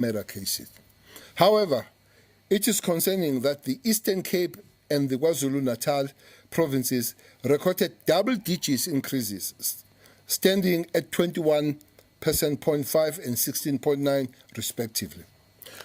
murder cases. However, it is concerning that the Eastern Cape and the KwaZulu-Natal provinces recorded double-digit increases, standing at 21.5% and 16.9% respectively.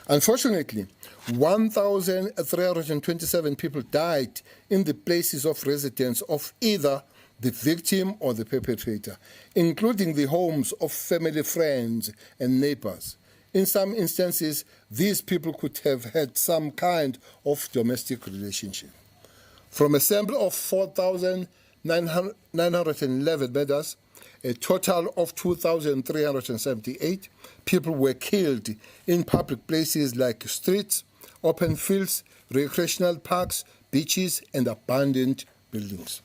Unfortunately, 1,327 people died in the places of residence of either the victim or the perpetrator, including the homes of family, friends, and neighbors. In some instances, these people could have had some kind of domestic relationship. From a sample of 4,911 murders, a total of 2,378 people were killed in public places like streets, open fields, recreational parks, beaches, and abandoned buildings.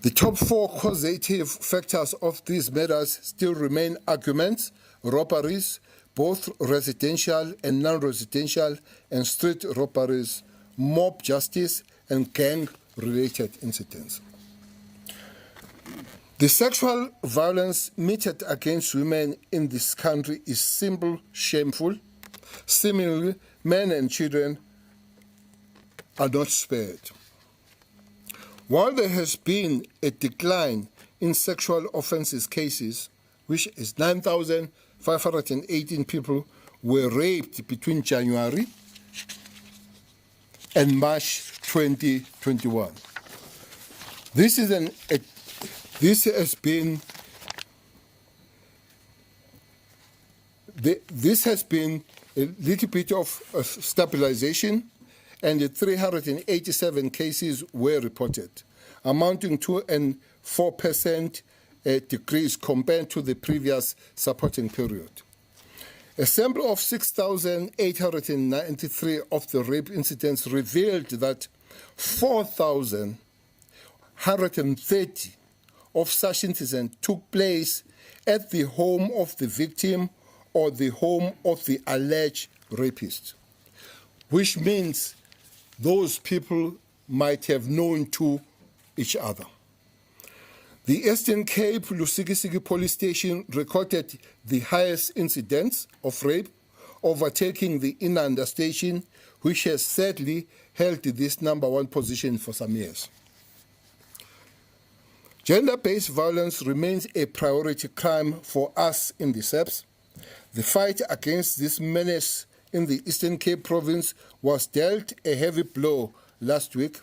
The top four causative factors of these murders still remain arguments, robberies, both residential and non-residential, and street robberies, mob justice, and gang-related incidents. The sexual violence meted against women in this country is simple, shameful. Similarly, men and children are not spared. While there has been a decline in sexual offences cases, which is 9,518 people were raped between January and March 2021. This has been a little bit of stabilization, and 387 cases were reported, amounting to a 4% decrease compared to the previous supporting period. A sample of 6,893 of the rape incidents revealed that 4,130 of such incidents took place at the home of the victim or the home of the alleged rapist, which means those people might have known to each other. The Eastern Cape Lusikisiki police station recorded the highest incidence of rape, overtaking the Inanda station, which has sadly held this number one position for some years. Gender-based violence remains a priority crime for us in the SABC. The fight against this menace in the Eastern Cape province was dealt a heavy blow last week.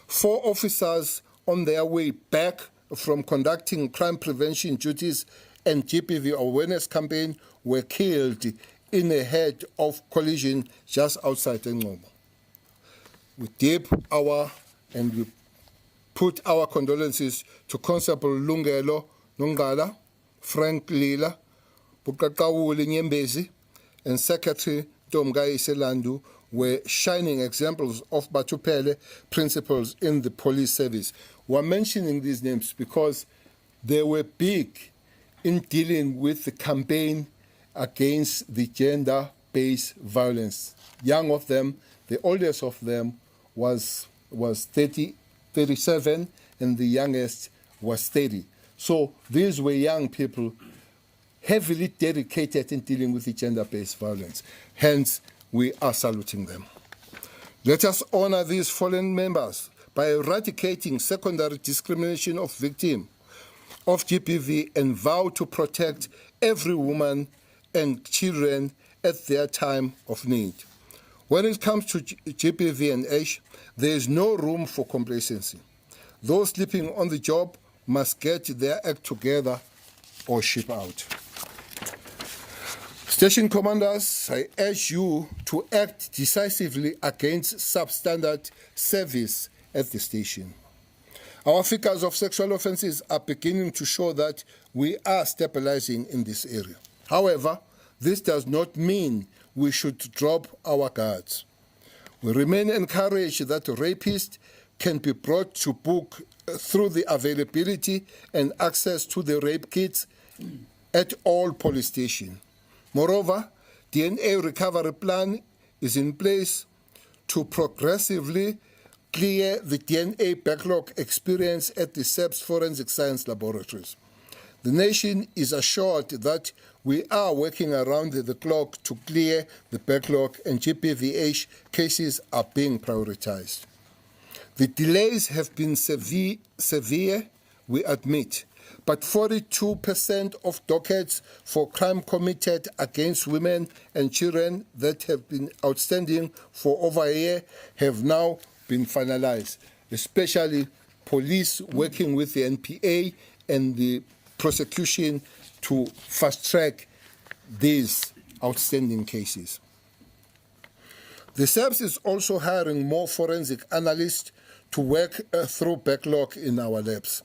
4 officers on their way back from conducting crime prevention duties and GBV awareness campaign were killed in a head-off collision just outside Ngcobo. We put our condolences to Constable Lungelo Nongala, Frank Lila, Bukakawuli Nyembezi, and Secretary Tomgai Selandu were shining examples of Batupele principles in the police service. We're mentioning these names because they were big in dealing with the campaign against the gender-based violence. Young of them, the oldest of them was 37, and the youngest was 30. So these were young people heavily dedicated in dealing with the gender-based violence. Hence, we are saluting them. Let us honor these fallen members by eradicating secondary discrimination of victims of GBV and vow to protect every woman and children at their time of need. When it comes to GBV and H, there is no room for complacency. Those sleeping on the job must get their act together or ship out. Station commanders, I urge you to act decisively against substandard service at the station. Our figures of sexual offences are beginning to show that we are stabilizing in this area. However, this does not mean we should drop our guards. We remain encouraged that rapists can be brought to book through the availability and access to the rape kits at all police stations. Moreover, DNA recovery plan is in place to progressively clear the DNA backlog experienced at the SABC Forensic Science Laboratories. The nation is assured that we are working around the clock to clear the backlog, and GBVH cases are being prioritized. The delays have been severe, we admit, but 42% of dockets for crime committed against women and children that have been outstanding for over a year have now been finalized, especially police working with the NPA and the prosecution to fast-track these outstanding cases. The SABC is also hiring more forensic analysts to work through backlog in our labs.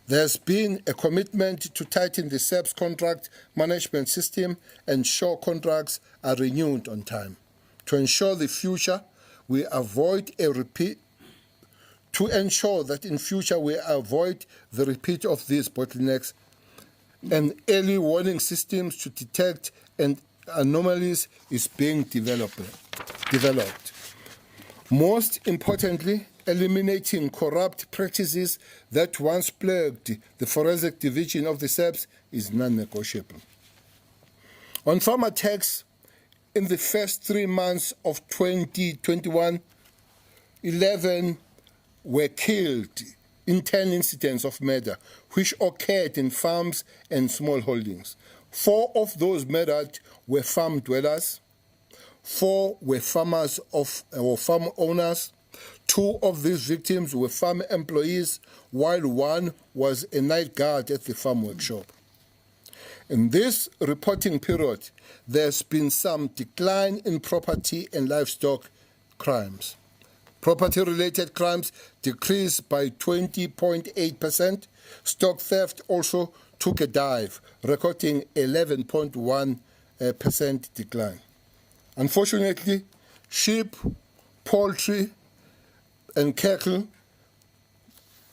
There's been a commitment to tighten the SABC contract management system and ensure contracts are renewed on time. To ensure the future, we avoid a repeat. To ensure that in future we avoid the repeat of these bottlenecks, and early warning systems to detect and anomalies is being developed. Most importantly, eliminating corrupt practices that once plagued the forensic division of the SABC is non-negotiable. On farmer tax, in the first 3 months of 2021, 11 were killed in 10 incidents of murder, which occurred in farms and small holdings. 4 of those murdered were farm dwellers, 4 were farmers or farm owners, 2 of these victims were farm employees, while 1 was a night guard at the farm workshop. In this reporting period, there's been some decline in property and livestock crimes. Property-related crimes decreased by 20.8%. Stock theft also took a dive, recording 11.1% decline. Unfortunately, sheep, poultry, and cattle,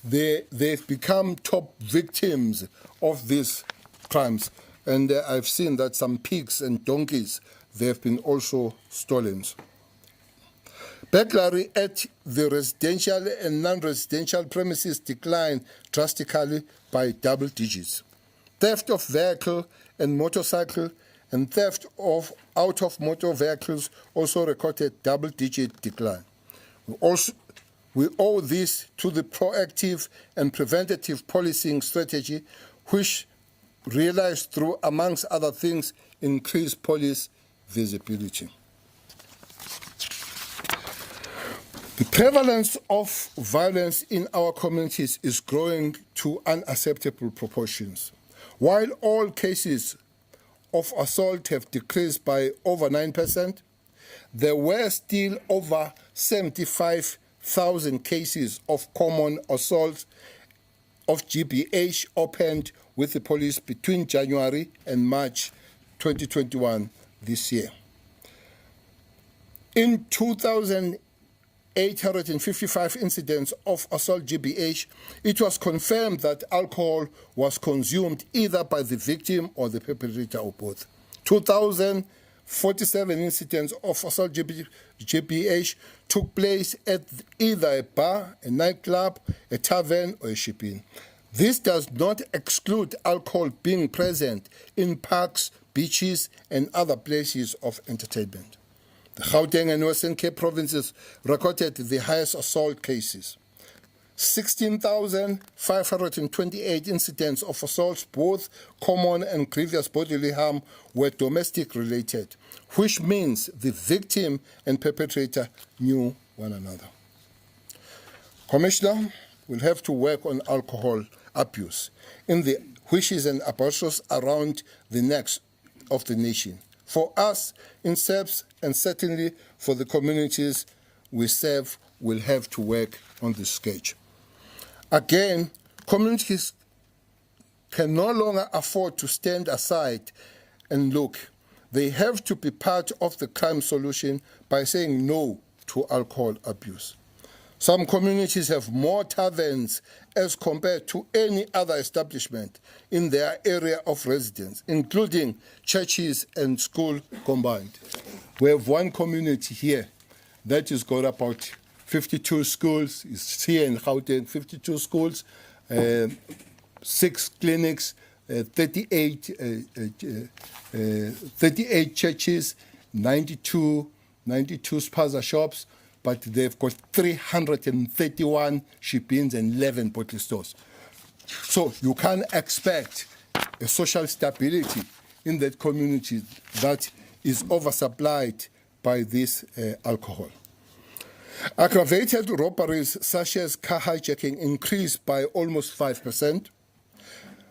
they've become top victims of these crimes. And I've seen that some pigs and donkeys, they've been also stolen. Burglary at the residential and non-residential premises declined drastically by double digits. Theft of vehicle and motorcycle and theft of out of motor vehicles also recorded double-digit decline. We owe this to the proactive and preventative policing strategy, which realized through, amongst other things, increased police visibility. The prevalence of violence in our communities is growing to unacceptable proportions. While all cases of assault have decreased by over 9%, there were still over 75,000 cases of common assault of GBH opened with the police between January and March 2021 this year. In 2,855 incidents of assault GBH, it was confirmed that alcohol was consumed either by the victim or the perpetrator or both. 2,047 incidents of assault GBH took place at either a bar, a nightclub, a tavern, or a shipping. This does not exclude alcohol being present in parks, beaches, and other places of entertainment. The Gauteng and Western Cape provinces recorded the highest assault cases. 16,528 incidents of assaults, both common and grievous bodily harm, were domestic related, which means the victim and perpetrator knew one another. Commissioner will have to work on alcohol abuse, which is an abortus around the necks of the nation. For us in SABC, and certainly for the communities we serve, will have to work on this sketch. Again, communities can no longer afford to stand aside and look. They have to be part of the crime solution by saying no to alcohol abuse. Some communities have more taverns as compared to any other establishment in their area of residence, including churches and schools combined. We have one community here that has got about 52 schools. It's here in Gauteng, 52 schools, 6 clinics, 38 churches, 92 spaza shops, but they've got 331 ship-ins and 11 bottle stores. So you can't expect a social stability in that community that is oversupplied by this alcohol. Aggravated robberies such as car hijacking increased by almost 5%.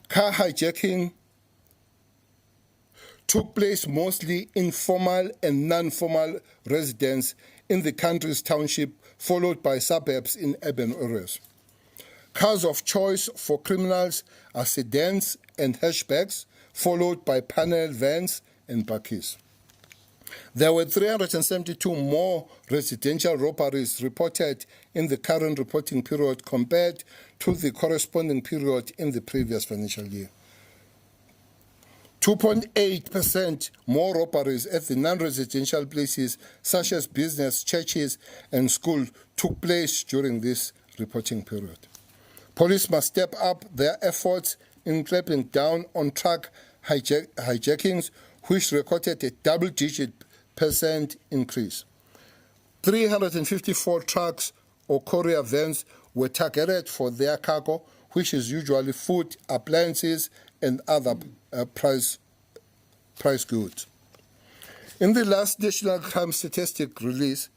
Car hijacking took place mostly in formal and non-formal residence in the country's township, followed by suburbs in urban areas. Cars of choice for criminals are sedans and hatchbacks, followed by panel vans and bakkies. There were 372 more residential robberies reported in the current reporting period compared to the corresponding period in the previous financial year. 2.8% more robberies at the non-residential places such as business, churches and schools took place during this reporting period. Police must step up their efforts in clamping down on truck hijackings, which recorded a double-digit % increase. 354 trucks or courier vans were targeted for their cargo, which is usually food, appliances, and other price goods. In the last National Crime Statistic release,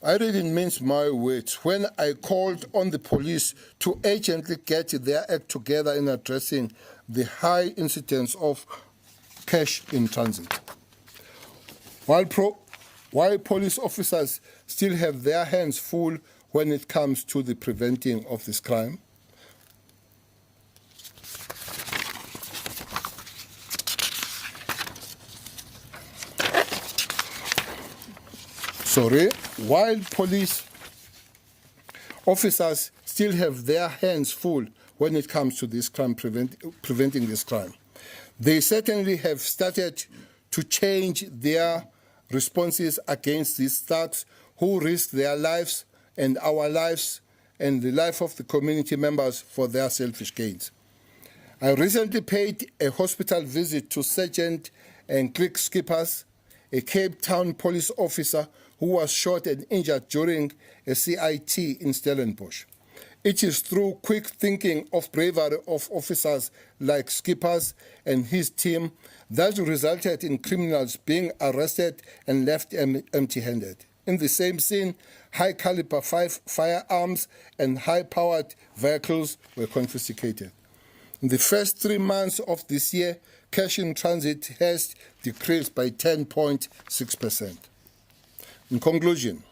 I didn't mince my words when I called on the police to urgently get their act together in addressing the high incidence of cash in transit. While police officers still have their hands full when it comes to the preventing of this crime, while police officers still have their hands full when it comes to this crime, preventing this crime, they certainly have started to change their responses against these thugs who risk their lives and our lives and the life of the community members for their selfish gains. I recently paid a hospital visit to Sergeant and Click Skippers, a Cape Town police officer who was shot and injured during a CIT in Stellenbosch. It is through quick thinking of bravery of officers like Skippers and his team that resulted in criminals being arrested and left empty-handed. In the same scene, high-caliber firearms and high-powered vehicles were confiscated. In the first 3 months of this year, cash in transit has decreased by 10.6%. In conclusion,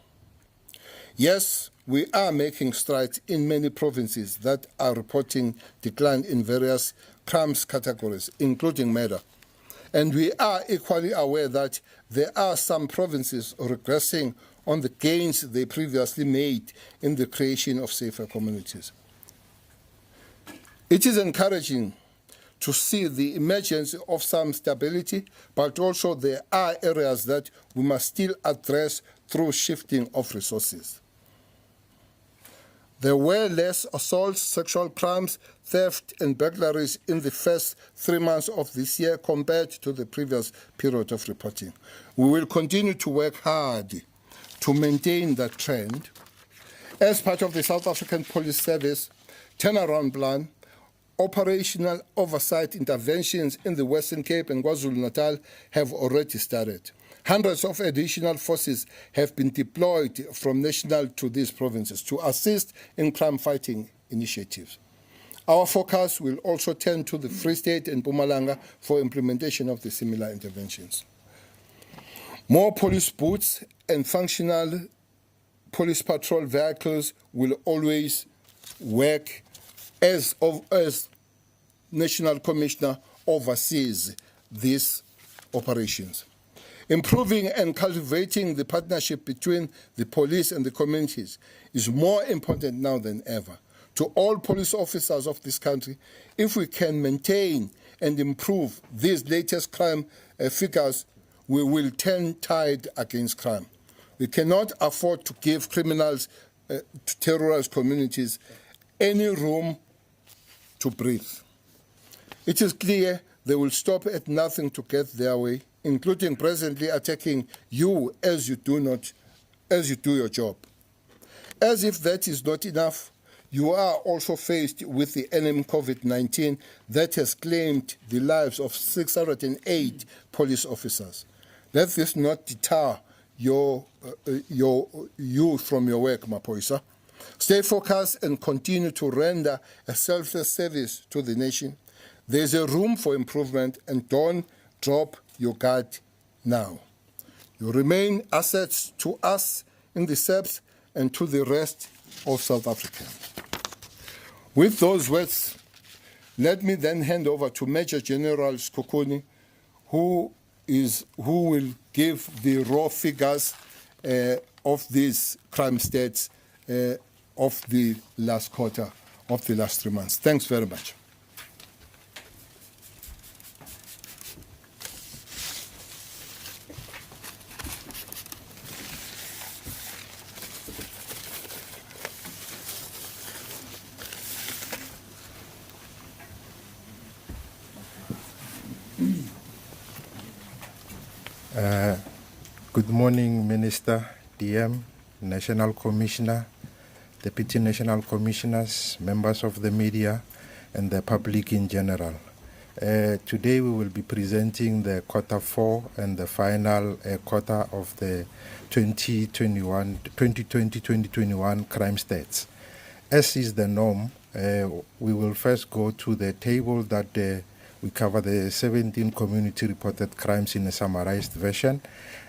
yes, we are making strides in many provinces that are reporting decline in various crimes categories, including murder. And we are equally aware that there are some provinces regressing on the gains they previously made in the creation of safer communities. It is encouraging to see the emergence of some stability, but also there are areas that we must still address through shifting of resources. There were less assaults, sexual crimes, theft and burglaries in the first 3 months of this year compared to the previous period of reporting. We will continue to work hard to maintain that trend. As part of the South African Police Service turnaround plan, operational oversight interventions in the Western Cape and KwaZulu-Natal have already started. Hundreds of additional forces have been deployed from national to these provinces to assist in crime-fighting initiatives. Our focus will also turn to the Free State and Mpumalanga for implementation of the similar interventions. More police boots and functional police patrol vehicles will always work as National Commissioner oversees these operations. Improving and cultivating the partnership between the police and the communities is more important now than ever. To all police officers of this country, if we can maintain and improve these latest crime figures, we will turn tide against crime. We cannot afford to give criminals to terrorize communities any room to breathe. It is clear they will stop at nothing to get their way, including presently attacking you as you do your job. As if that is not enough, you are also faced with the enemy COVID-19 that has claimed the lives of 608 police officers. Let this not deter you from your work, Mapoisa. Stay focused and continue to render a selfless service to the nation. There is a room for improvement, and don't drop your guard now. You remain assets to us in the SABC and to the rest of South Africa. With those words, let me then hand over to Major General Skokoni, who will give the raw figures of these crime stats of the last quarter, of the last 3 months. Thanks very much. Good morning, Minister, DM, National Commissioner, Deputy National Commissioners, members of the media, and the public in general. Today we will be presenting the quarter 4 and the final quarter of the 2020-2021 crime stats. As is the norm, we will first go to the table that we cover the 17 community reported crimes in a summarized version.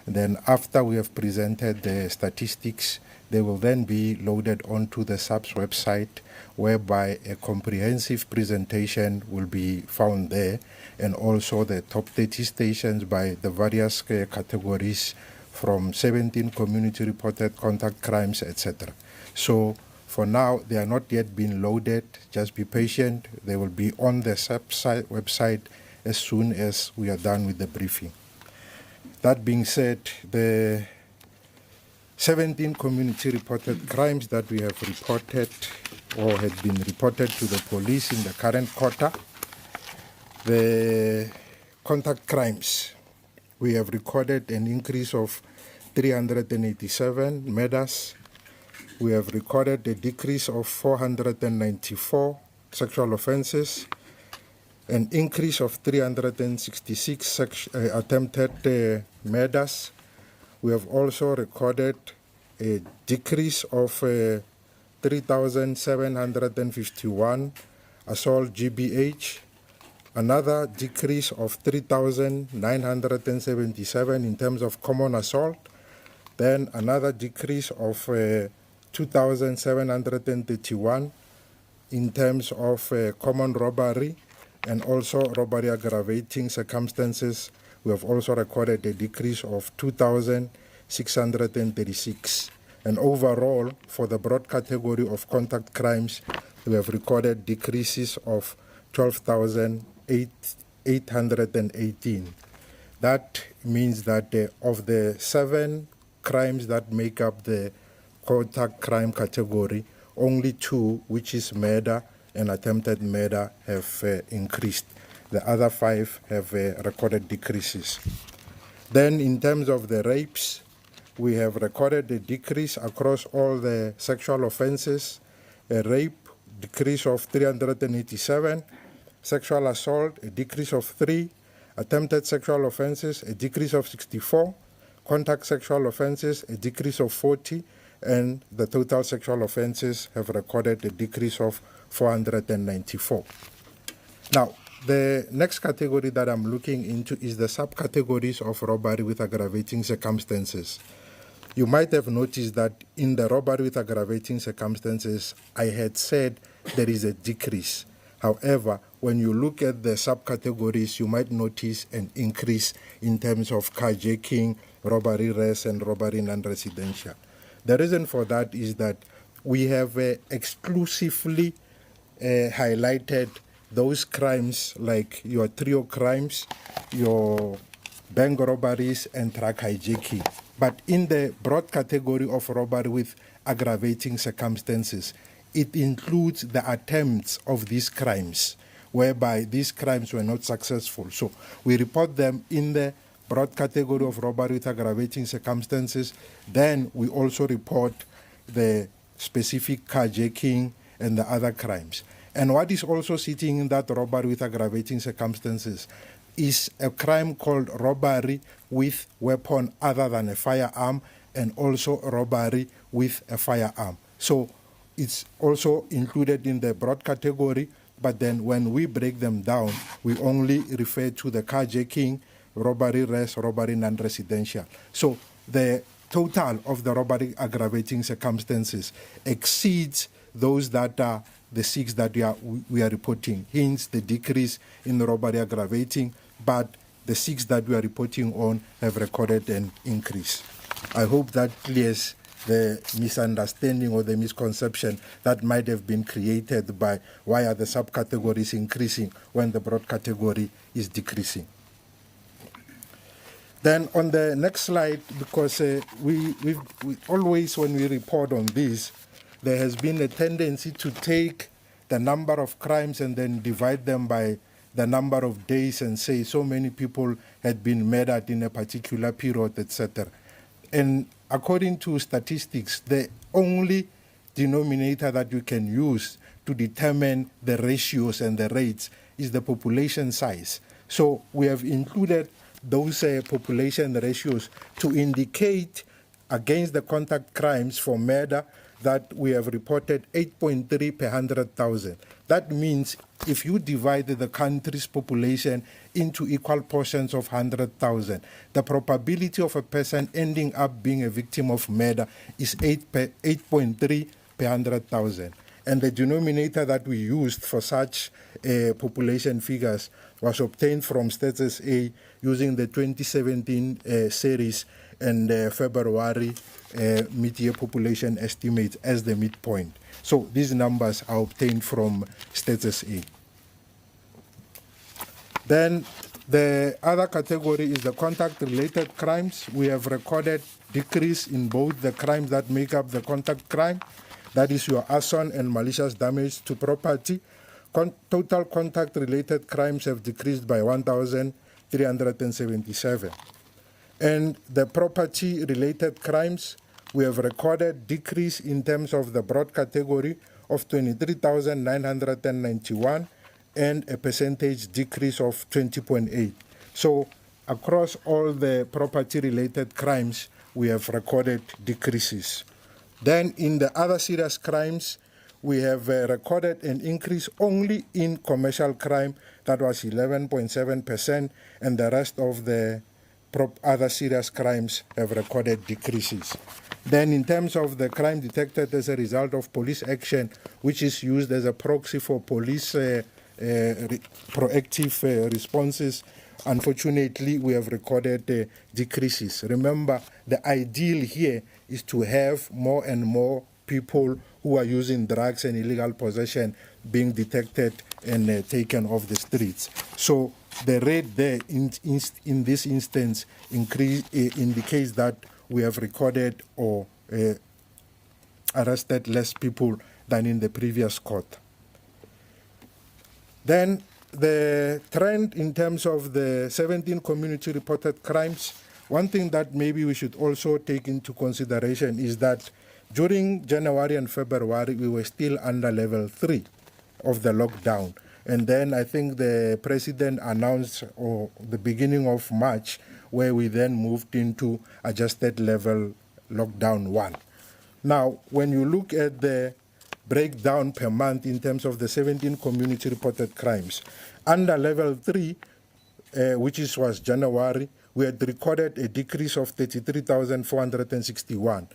And then after we have presented the statistics, they will then be loaded onto the SABC website, whereby a comprehensive presentation will be found there, and also the top 30 stations by the various categories from 17 community reported contact crimes, etc. So for now, they are not yet being loaded. Just be patient. They will be on the SABC website as soon as we are done with the briefing. That being said, the 17 community reported crimes that we have reported or had been reported to the police in the current quarter, the contact crimes, we have recorded an increase of 387 murders. We have recorded a decrease of 494 sexual offenses, an increase of 366 attempted murders. We have also recorded a decrease of 3,751 assault GBH, another decrease of 3,977 in terms of common assault, then another decrease of 2,731 in terms of common robbery, and also robbery aggravating circumstances. We have also recorded a decrease of 2,636. And overall, for the broad category of contact crimes, we have recorded decreases of 12,818. That means that of the 7 crimes that make up the contact crime category, only 2, which is murder and attempted murder, have increased. The other 5 have recorded decreases. Then in terms of the rapes, we have recorded a decrease across all the sexual offenses. A rape decrease of 387, sexual assault a decrease of 3, attempted sexual offenses a decrease of 64, contact sexual offenses a decrease of 40, and the total sexual offenses have recorded a decrease of 494. Now, the next category that I'm looking into is the subcategories of robbery with aggravating circumstances. You might have noticed that in the robbery with aggravating circumstances, I had said there is a decrease. However, when you look at the subcategories, you might notice an increase in terms of carjacking, robbery res, and robbery non-residential. The reason for that is that we have exclusively highlighted those crimes like your trio crimes, your bank robberies, and truck hijacking. But in the broad category of robbery with aggravating circumstances, it includes the attempts of these crimes. whereby these crimes were not successful. So we report them in the broad category of robbery with aggravating circumstances. Then we also report the specific carjacking and the other crimes. And what is also sitting in that robbery with aggravating circumstances is a crime called robbery with weapon other than a firearm, and also robbery with a firearm. So it's also included in the broad category, but then when we break them down, we only refer to the carjacking, robbery res, robbery non-residential. So the total of the robbery aggravating circumstances exceeds those that are the 6 that we are reporting, hence the decrease in the robbery aggravating, but the 6 that we are reporting on have recorded an increase. I hope that clears the misunderstanding or the misconception that might have been created by why are the subcategories increasing when the broad category is decreasing. Then on the next slide, because we always, when we report on this, there has been a tendency to take the number of crimes and then divide them by the number of days and say so many people had been murdered in a particular period, etc. And according to statistics, the only denominator that you can use to determine the ratios and the rates is the population size. So we have included those population ratios to indicate against the contact crimes for murder that we have reported 8.3 per 100,000. That means if you divide the country's population into equal portions of 100,000, the probability of a person ending up being a victim of murder is 8.3 per 100,000. And the denominator that we used for such population figures was obtained from Stats SA using the 2017 series and February mid-year population estimates as the midpoint. So these numbers are obtained from Stats SA. Then the other category is the contact-related crimes. We have recorded decrease in both the crimes that make up the contact crime, that is your arson and malicious damage to property. Total contact-related crimes have decreased by 1,377. And the property-related crimes, we have recorded decrease in terms of the broad category of 23,991 and a percentage decrease of 20.8. So across all the property-related crimes, we have recorded decreases. Then in the other serious crimes, we have recorded an increase only in commercial crime, that was 11.7%, and the rest of the other serious crimes have recorded decreases. Then in terms of the crime detected as a result of police action, which is used as a proxy for police proactive responses, unfortunately, we have recorded decreases. Remember, the ideal here is to have more and more people who are using drugs and illegal possession being detected and taken off the streets. So the rate there in this instance indicates that we have recorded or arrested less people than in the previous quarter. Then the trend in terms of the 17 community reported crimes, one thing that maybe we should also take into consideration is that during January and February, we were still under level 3 of the lockdown. And then I think the president announced the beginning of March, where we then moved into adjusted level lockdown 1. Now, when you look at the breakdown per month in terms of the 17 community reported crimes, under level 3, which was January, we had recorded a decrease of 33,461.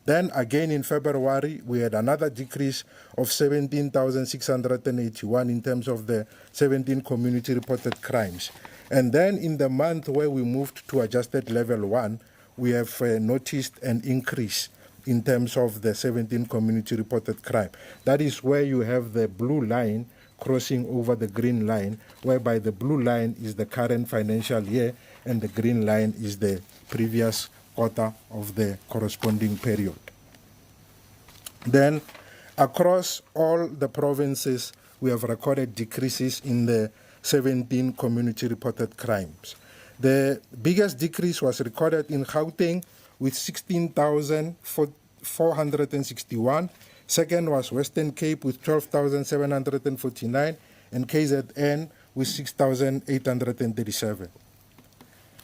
Then again in February, we had another decrease of 17,681 in terms of the 17 community reported crimes. And then in the month where we moved to adjusted level 1, we have noticed an increase in terms of the 17 community reported crime. That is where you have the blue line crossing over the green line, whereby the blue line is the current financial year and the green line is the previous quarter of the corresponding period. Then across all the provinces, we have recorded decreases in the 17 community reported crimes. The biggest decrease was recorded in Gauteng with 16,461. Second was Western Cape with 12,749, and KZN with 6,837.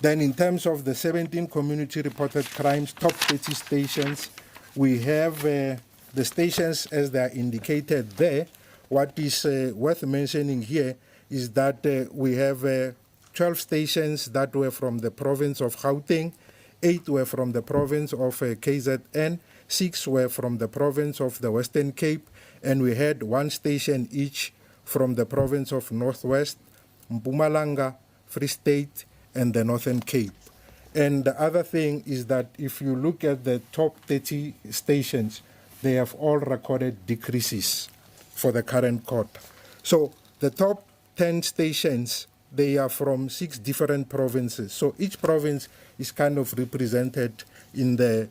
Then in terms of the 17 community reported crimes, top 30 stations, we have the stations as they are indicated there. What is worth mentioning here is that we have 12 stations that were from the province of Gauteng, 8 were from the province of KZN, 6 were from the province of the Western Cape, and we had 1 station each from the province of Northwest, Mpumalanga, Free State, and the Northern Cape. And the other thing is that if you look at the top 30 stations, they have all recorded decreases for the current quarter. So the top 10 stations, they are from 6 different provinces. So each province is kind of represented in the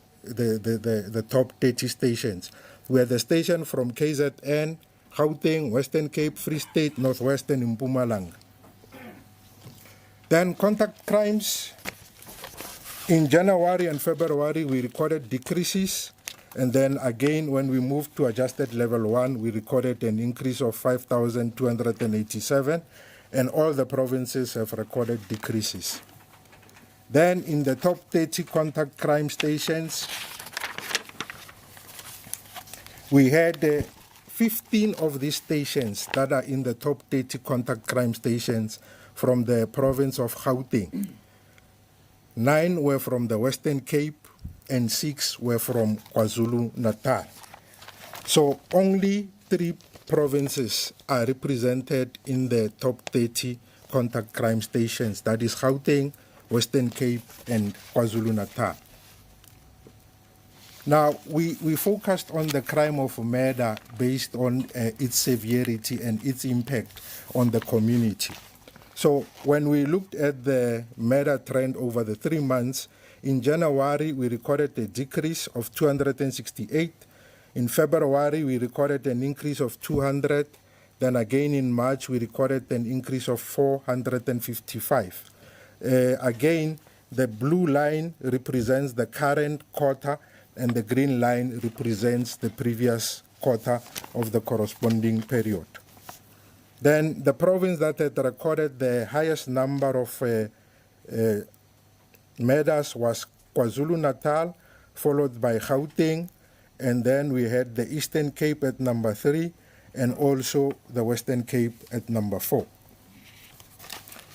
top 30 stations. We have the station from KZN, Gauteng, Western Cape, Free State, Northwestern, and Mpumalanga. Then contact crimes. In January and February, we recorded decreases. And then again, when we moved to adjusted level 1, we recorded an increase of 5,287. And all the provinces have recorded decreases. Then in the top 30 contact crime stations, we had 15 of these stations that are in the top 30 contact crime stations from the province of Gauteng. 9 were from the Western Cape and 6 were from KwaZulu-Natal. So only 3 provinces are represented in the top 30 contact crime stations. That is Gauteng, Western Cape, and KwaZulu-Natal. Now, we focused on the crime of murder based on its severity and its impact on the community. So when we looked at the murder trend over the 3 months, in January we recorded a decrease of 268. In February we recorded an increase of 200. Then again in March we recorded an increase of 455. Again, the blue line represents the current quarter and the green line represents the previous quarter of the corresponding period. Then the province that had recorded the highest number of murders was KwaZulu-Natal, followed by Gauteng, and then we had the Eastern Cape at number 3, and also the Western Cape at number 4.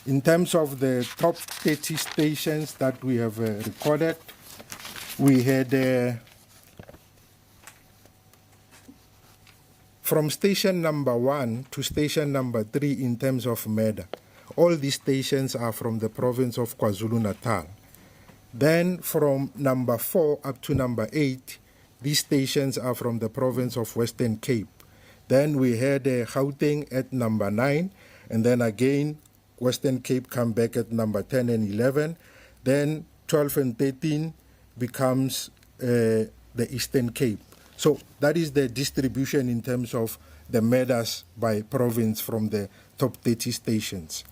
In terms of the top 30 stations that we have recorded, we had from station number 1 to station number 3 in terms of murder. All these stations are from the province of KwaZulu-Natal. Then from number 4 up to number 8, these stations are from the province of Western Cape. Then we had Gauteng at number 9, and then again Western Cape come back at number 10 and 11. Then 12 and 13 becomes the Eastern Cape. So that is the distribution in terms of the murders by province from the top 30 stations.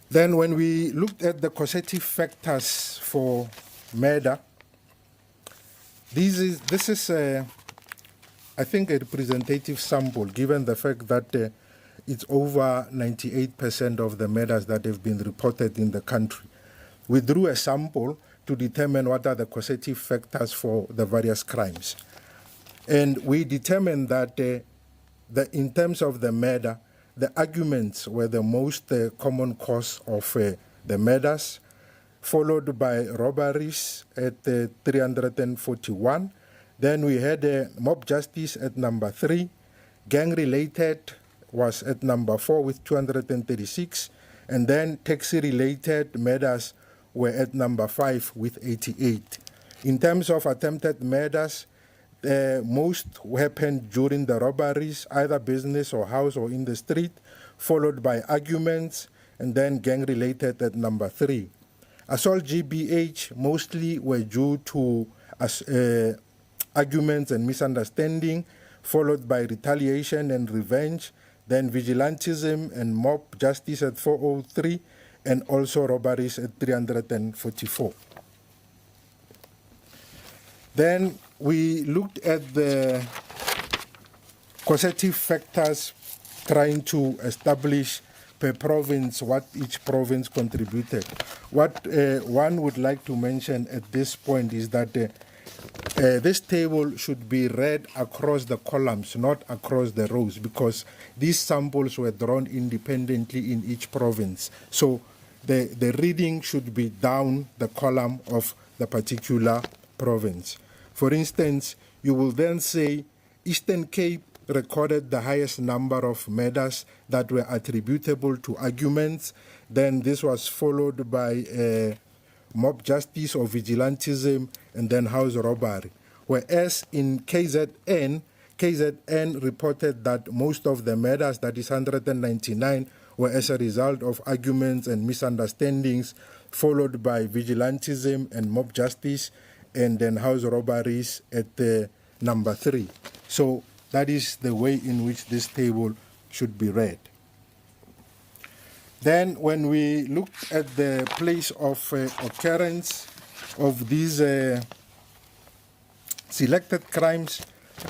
Then when we looked at the causative factors for murder, this is I think a representative sample, given the fact that it's over 98% of the murders that have been reported in the country. We drew a sample to determine what are the causative factors for the various crimes. And we determined that in terms of the murder, the arguments were the most common cause of the murders, followed by robberies at 341. Then we had mob justice at number 3. Gang-related was at number 4 with 236. And then taxi-related murders were at number 5 with 88. In terms of attempted murders, most happened during the robberies, either business or house or in the street, followed by arguments, and then gang-related at number 3. Assault GBH mostly were due to arguments and misunderstanding, followed by retaliation and revenge, then vigilantism and mob justice at 403, and also robberies at 344. Then we looked at the causative factors trying to establish per province what each province contributed. What one would like to mention at this point is that this table should be read across the columns, not across the rows, because these samples were drawn independently in each province. So the reading should be down the column of the particular province. For instance, you will then say Eastern Cape recorded the highest number of murders that were attributable to arguments. Then this was followed by mob justice or vigilantism, and then house robbery. Whereas in KZN reported that most of the murders, that is 199, were as a result of arguments and misunderstandings, followed by vigilantism and mob justice, and then house robberies at number 3. So that is the way in which this table should be read. Then when we looked at the place of occurrence of these selected crimes,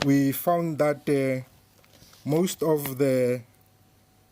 we found that most of the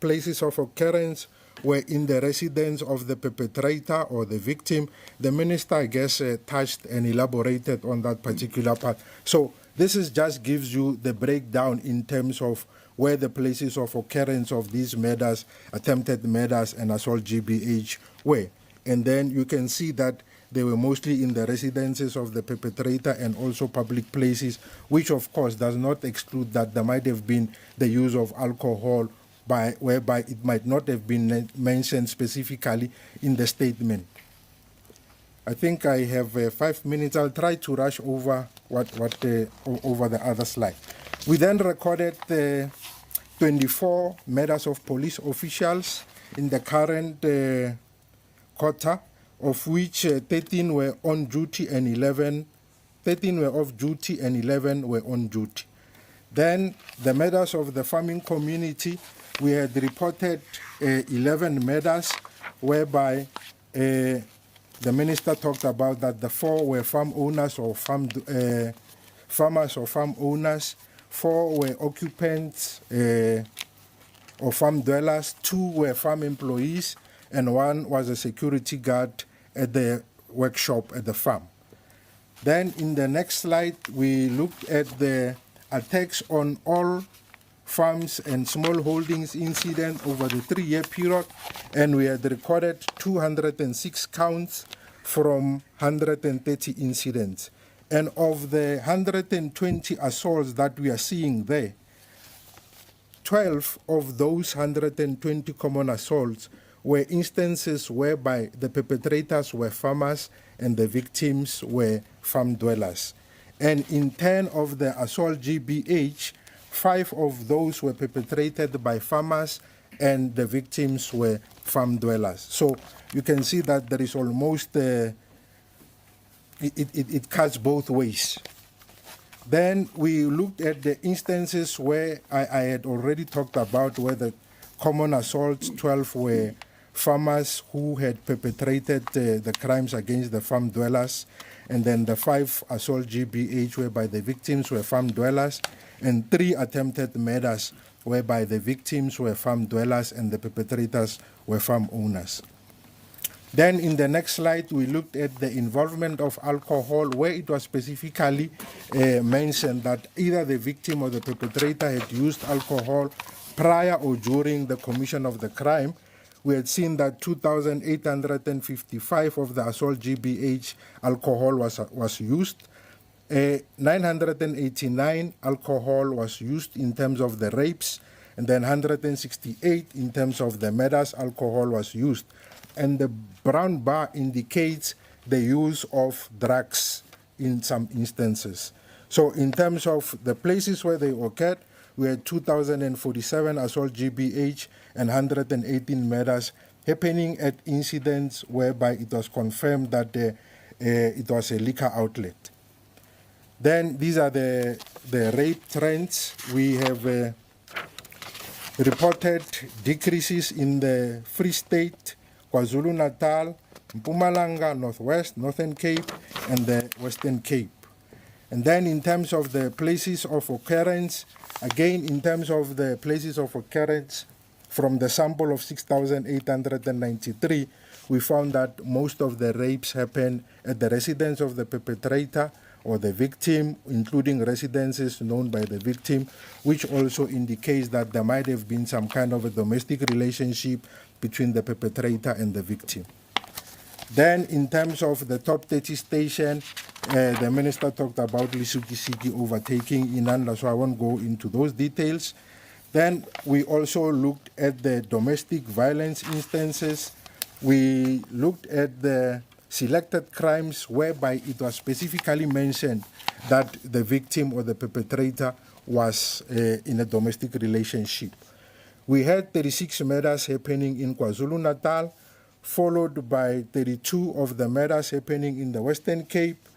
places of occurrence were in the residence of the perpetrator or the victim. The minister, I guess, touched and elaborated on that particular part. So this just gives you the breakdown in terms of where the places of occurrence of these murders, attempted murders, and assault GBH were. And then you can see that they were mostly in the residences of the perpetrator and also public places, which of course does not exclude that there might have been the use of alcohol whereby it might not have been mentioned specifically in the statement. I think I have 5 minutes. I'll try to rush over over the other slide. We then recorded 24 murders of police officials in the current quarter, of which 13 were on duty and 13 were off duty and 11 were on duty. Then the murders of the farming community, we had reported 11 murders, whereby the minister talked about that the 4 were farm owners or farmers or farm owners, 4 were occupants or farm dwellers, 2 were farm employees, and 1 was a security guard at the workshop at the farm. Then in the next slide, we looked at the attacks on all farms and small holdings incident over the 3-year period, and we had recorded 206 counts from 130 incidents. And of the 120 assaults that we are seeing there, 12 of those 120 common assaults were instances whereby the perpetrators were farmers and the victims were farm dwellers. And in 10 of the assault GBH, 5 of those were perpetrated by farmers and the victims were farm dwellers. So you can see that there is almost, it cuts both ways. Then we looked at the instances where I had already talked about, where the common assaults, 12 were farmers who had perpetrated the crimes against the farm dwellers, and then the 5 assault GBH whereby the victims were farm dwellers, and 3 attempted murders whereby the victims were farm dwellers and the perpetrators were farm owners. Then in the next slide, we looked at the involvement of alcohol, where it was specifically mentioned that either the victim or the perpetrator had used alcohol prior or during the commission of the crime. We had seen that 2,855 of the assault GBH alcohol was used. 989 alcohol was used in terms of the rapes, and then 168 in terms of the murders alcohol was used. And the brown bar indicates the use of drugs in some instances. So in terms of the places where they occurred, we had 2,047 assault GBH and 118 murders happening at incidents whereby it was confirmed that it was a liquor outlet. Then these are the rape trends. We have reported decreases in the Free State, KwaZulu-Natal, Mpumalanga, Northwest, Northern Cape, and the Western Cape. And then in terms of the places of occurrence, again in terms of the places of occurrence, from the sample of 6,893, we found that most of the rapes happen at the residence of the perpetrator or the victim, including residences known by the victim, which also indicates that there might have been some kind of a domestic relationship between the perpetrator and the victim. Then in terms of the top 30 station, the minister talked about Lisukisiki overtaking Inanda, so I won't go into those details. Then we also looked at the domestic violence instances. We looked at the selected crimes whereby it was specifically mentioned that the victim or the perpetrator was in a domestic relationship. We had 36 murders happening in KwaZulu-Natal, followed by 32 of the murders happening in the Western Cape,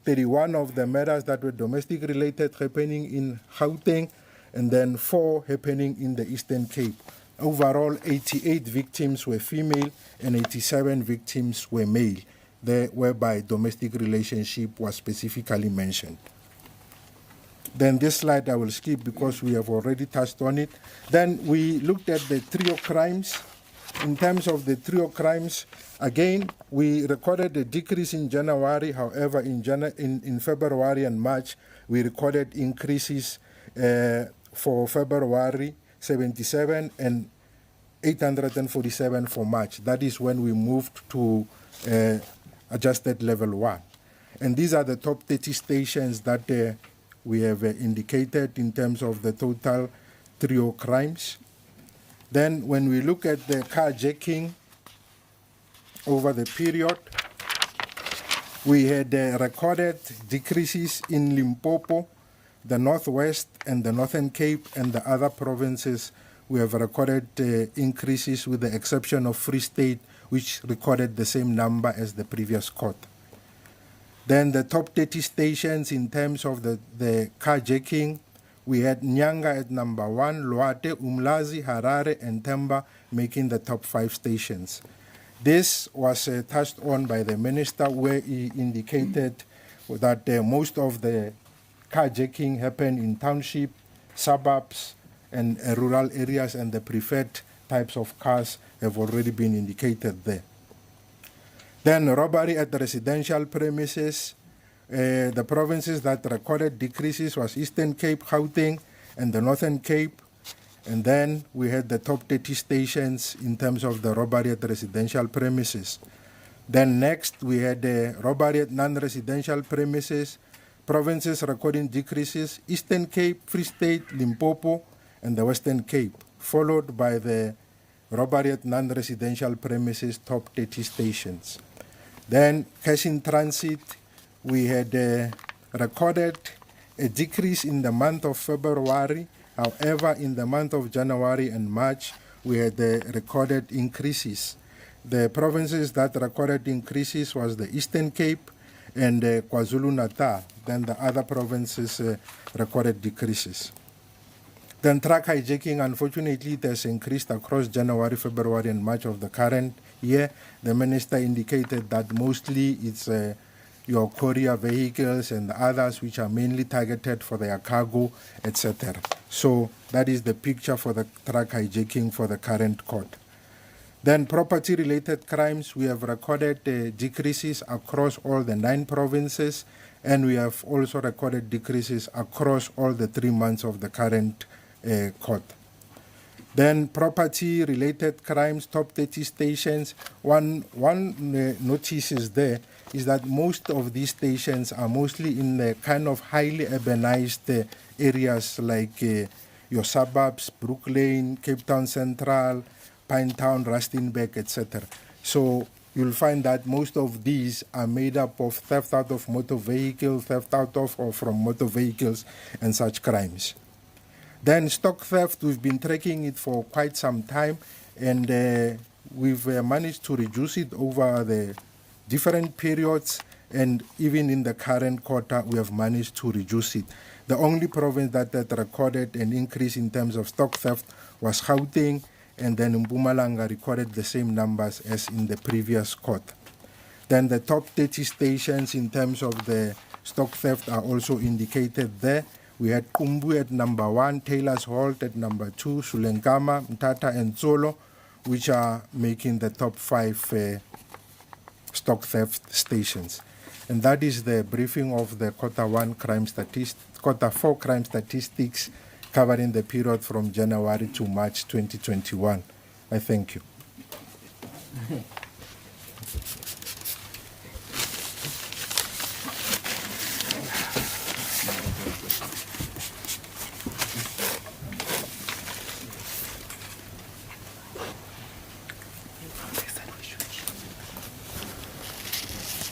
31 of the murders that were domestic related happening in Gauteng, and then 4 happening in the Eastern Cape. Overall, 88 victims were female and 87 victims were male, whereby domestic relationship was specifically mentioned. Then this slide I will skip because we have already touched on it. Then we looked at the trio crimes. In terms of the trio crimes, again, we recorded a decrease in January. However, in February and March, we recorded increases for February, 77, and 847 for March. That is when we moved to adjusted level 1. And these are the top 30 stations that we have indicated in terms of the total trio crimes. Then when we look at the carjacking over the period, we had recorded decreases in Limpopo, the Northwest and the Northern Cape, and the other provinces. We have recorded increases with the exception of Free State, which recorded the same number as the previous quarter. Then the top 30 stations in terms of the carjacking, we had Nyanga at number 1, Loate, Umlazi, Harare, and Temba making the top 5 stations. This was touched on by the minister, where he indicated that most of the carjacking happened in township, suburbs, and rural areas, and the preferred types of cars have already been indicated there. Then robbery at the residential premises. The provinces that recorded decreases was Eastern Cape, Gauteng, and the Northern Cape. And then we had the top 30 stations in terms of the robbery at the residential premises. Then next we had the robbery at non-residential premises. Provinces recording decreases, Eastern Cape, Free State, Limpopo, and the Western Cape, followed by the robbery at non-residential premises, top 30 stations. Then cash in transit, we had recorded a decrease in the month of February. However, in the month of January and March, we had recorded increases. The provinces that recorded increases was the Eastern Cape and KwaZulu-Natal. Then the other provinces recorded decreases. Then truck hijacking, unfortunately, it has increased across January, February, and March of the current year. The minister indicated that mostly it's your courier vehicles and others which are mainly targeted for their cargo, etc. So that is the picture for the truck hijacking for the current quarter. Then property-related crimes, we have recorded decreases across all the 9 provinces, and we have also recorded decreases across all the 3 months of the current quarter. Then property-related crimes, top 30 stations. One notice is there is that most of these stations are mostly in the kind of highly urbanized areas like your suburbs, Brook Lane, Cape Town Central, Pinetown, Rustenburg, etc. So you'll find that most of these are made up of theft out of motor vehicles, theft out of or from motor vehicles, and such crimes. Then stock theft, we've been tracking it for quite some time, and we've managed to reduce it over the different periods. And even in the current quarter, we have managed to reduce it. The only province that had recorded an increase in terms of stock theft was Gauteng, and then Mpumalanga recorded the same numbers as in the previous quarter. Then the top 30 stations in terms of the stock theft are also indicated there. We had Kumbu at number 1, Taylor's Halt at number 2, Sulenkama, Mtata, and Zolo, which are making the top 5 stock theft stations. And that is the briefing of the quarter 4 crime statistics covering the period from January to March 2021. I thank you.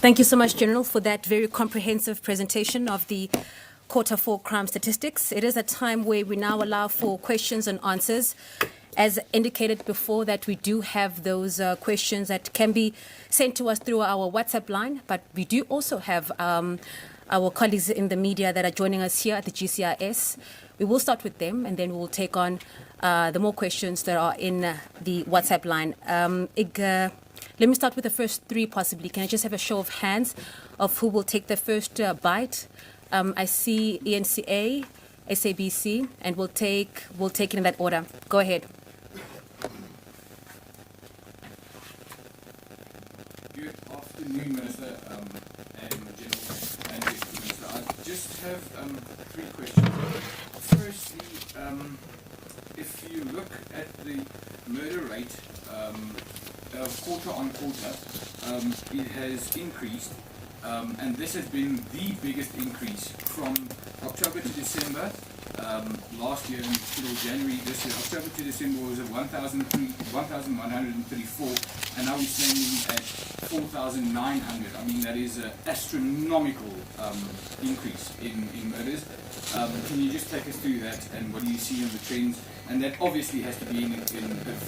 Thank you so much, General, for that very comprehensive presentation of the Quarter 4 crime statistics. It is a time where we now allow for questions and answers. As indicated before, that we do have those questions that can be sent to us through our WhatsApp line, but we do also have our colleagues in the media that are joining us here at the GCIS. We will start with them, and then we'll take on the more questions that are in the WhatsApp line. Let me start with the first 3 possibly. Can I just have a show of hands of who will take the first bite? I see ENCA, SABC, and we'll take it in that order. Go ahead. Good afternoon, Minister and General and Deputy Minister. I just have 3 questions. Firstly, if you look at the murder rate quarter on quarter, it has increased, and this has been the biggest increase from October to December last year until January this year. October to December was at 1,134, and now we're standing at 4,900. I mean, that is an astronomical increase in murders. Can you just take us through that, and what do you see in the trends? And that obviously has to be in a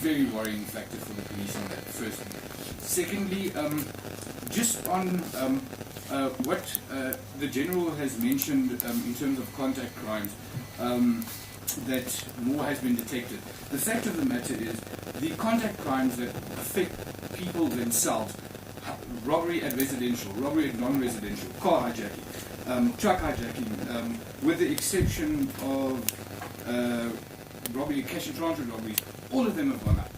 very worrying factor for the police in that first. Secondly, just on what the General has mentioned in terms of contact crimes, that more has been detected. The fact of the matter is, the contact crimes that affect people themselves, robbery at residential, robbery at non-residential, car hijacking, truck hijacking, with the exception of robbery, cash and transfer robberies, all of them have gone up.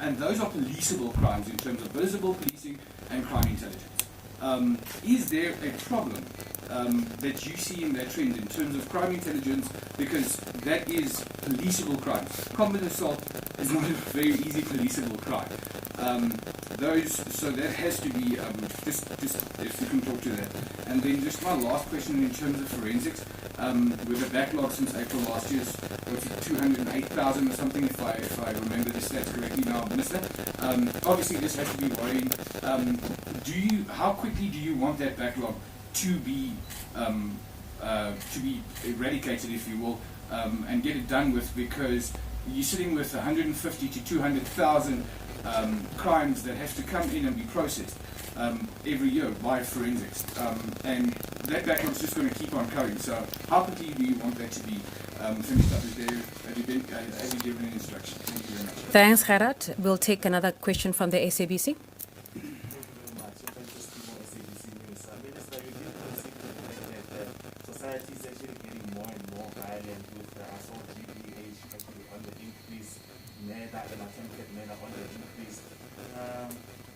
And those are policeable crimes in terms of visible policing and crime intelligence. Is there a problem that you see in that trend in terms of crime intelligence? Because that is policeable crimes. Combat assault is not a very easy policeable crime. So that has to be, just if you can talk to that. And then just my last question in terms of forensics, with a backlog since April last year, what's it, 208,000 or something, if I remember the stats correctly now, Minister. Obviously this has to be worrying. How quickly do you want that backlog to be eradicated, if you will, and get it done with? Because you're sitting with 150 to 200,000 crimes that have to come in and be processed every year by forensics, and that backlog is just going to keep on coming. So how quickly do you want that to be finished up? Have you given an instruction? Thank you very much. Thanks, Gerard. We'll take another question from the SABC. Society is actually getting more and more violent with assault, GPH actually on the increase, murder and attempted murder on the increase.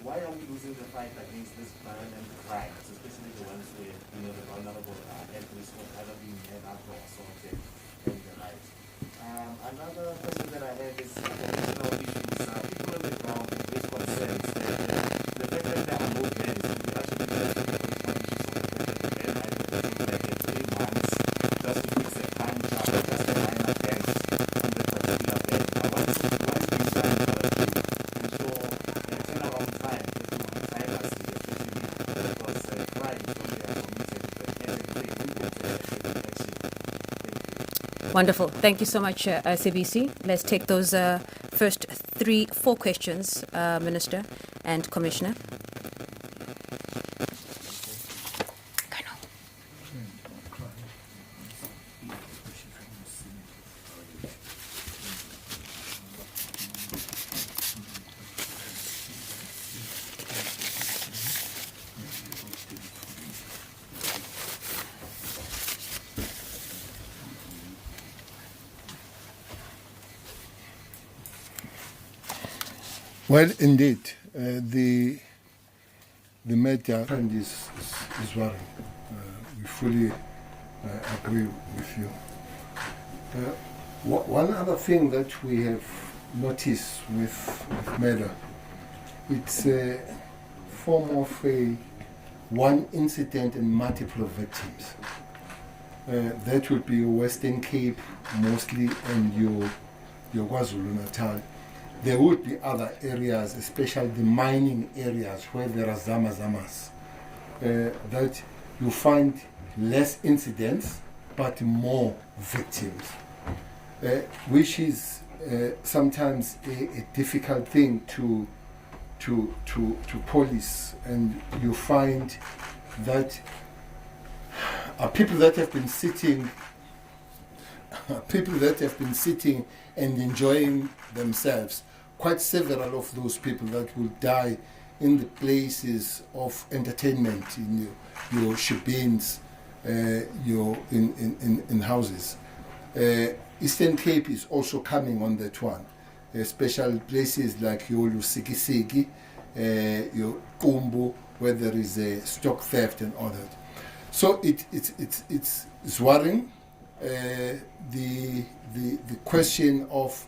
Why are we losing the fight against this violent crimes, especially the ones where the vulnerable are at risk of either being murdered or assaulted and the like? Another question that I have is additional issues. People on the ground raise concerns that the fact that there are no beds, we actually have to issues of the fact that just to fix a crime charge, just a minor dent on the particular bed. What is being done to ensure a turnaround time that will be timely, especially because crime is only committed if action. Wonderful. Thank you so much, SABC. Let's take those first 4 questions, Minister and Commissioner. Well, indeed, the matter trend is worrying. We fully agree with you. One other thing that we have noticed with murder, it's a form of one incident and multiple victims. That would be Western Cape mostly and your KwaZulu-Natal. There would be other areas, especially the mining areas where there are zama-zamas, that you find less incidents but more victims, which is sometimes a difficult thing to police. And you find that people that have been sitting and enjoying themselves, quite several of those people that will die in the places of entertainment, in your shebeens, your in houses. Eastern Cape is also coming on that one. Special places like your Lusikisiki, your Kumbu, where there is a stock theft and all that. So it's worrying. The question of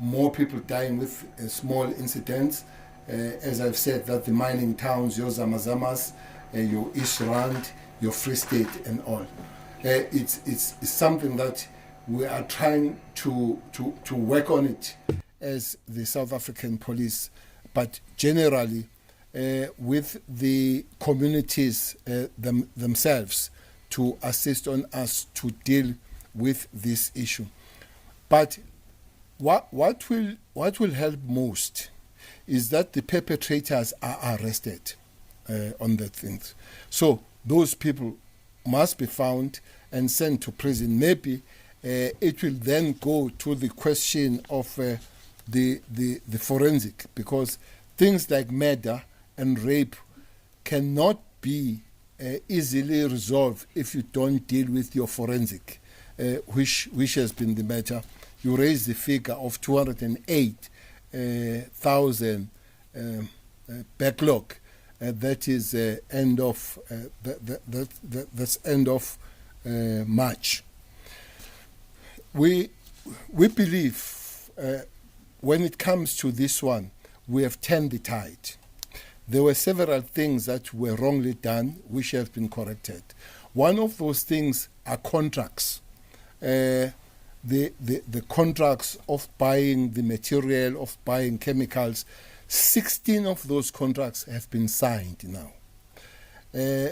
more people dying with small incidents, as I've said, that the mining towns, your Zamazamas, your East Rand, your Free State and all. It's something that we are trying to work on it as the South African police, but generally with the communities themselves to assist on us to deal with this issue. But what will help most is that the perpetrators are arrested on that things. So those people must be found and sent to prison. Maybe it will then go to the question of the forensic, because things like murder and rape cannot be easily resolved if you don't deal with your forensic, which has been the matter. You raise the figure of 208,000 backlog. That is end of that's end of March. We believe when it comes to this one, we have turned the tide. There were several things that were wrongly done, which have been corrected. One of those things are contracts. The contracts of buying the material, of buying chemicals. 16 of those contracts have been signed now.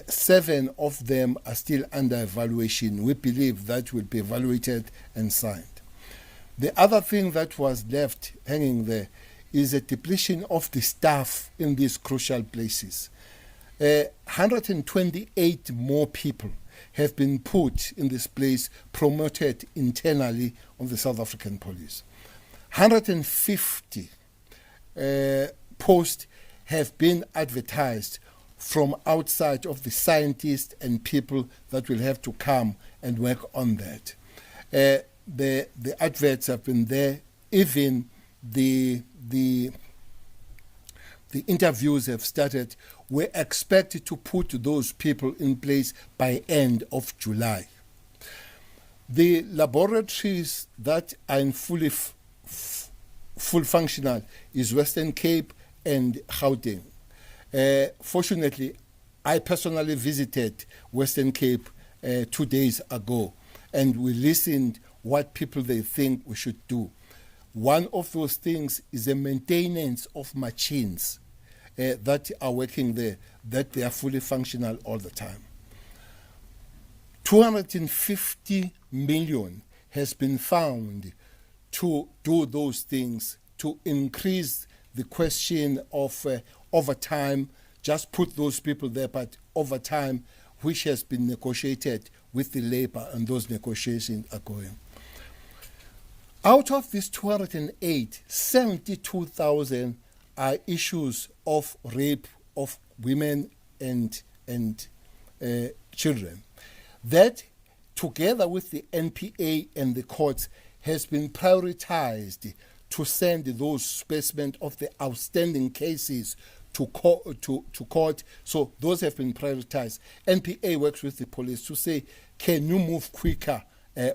7 of them are still under evaluation. We believe that will be evaluated and signed. The other thing that was left hanging there is a depletion of the staff in these crucial places. 128 more people have been put in this place, promoted internally on the South African police. 150 posts have been advertised from outside of the scientists and people that will have to come and work on that. The adverts have been there. Even the interviews have started. We're expected to put those people in place by end of July. The laboratories that are in full functional is Western Cape and Gauteng. Fortunately, I personally visited Western Cape 2 days ago, and we listened what people they think we should do. One of those things is the maintenance of machines that are working there, that they are fully functional all the time. 250 million has been found to do those things, to increase the question of overtime, just put those people there, but overtime, which has been negotiated with the labor, and those negotiations are going. Out of these 208, 72,000 are issues of rape of women and children. That, together with the NPA and the courts, has been prioritized to send those specimens of the outstanding cases to court. So those have been prioritized. NPA works with the police to say, can you move quicker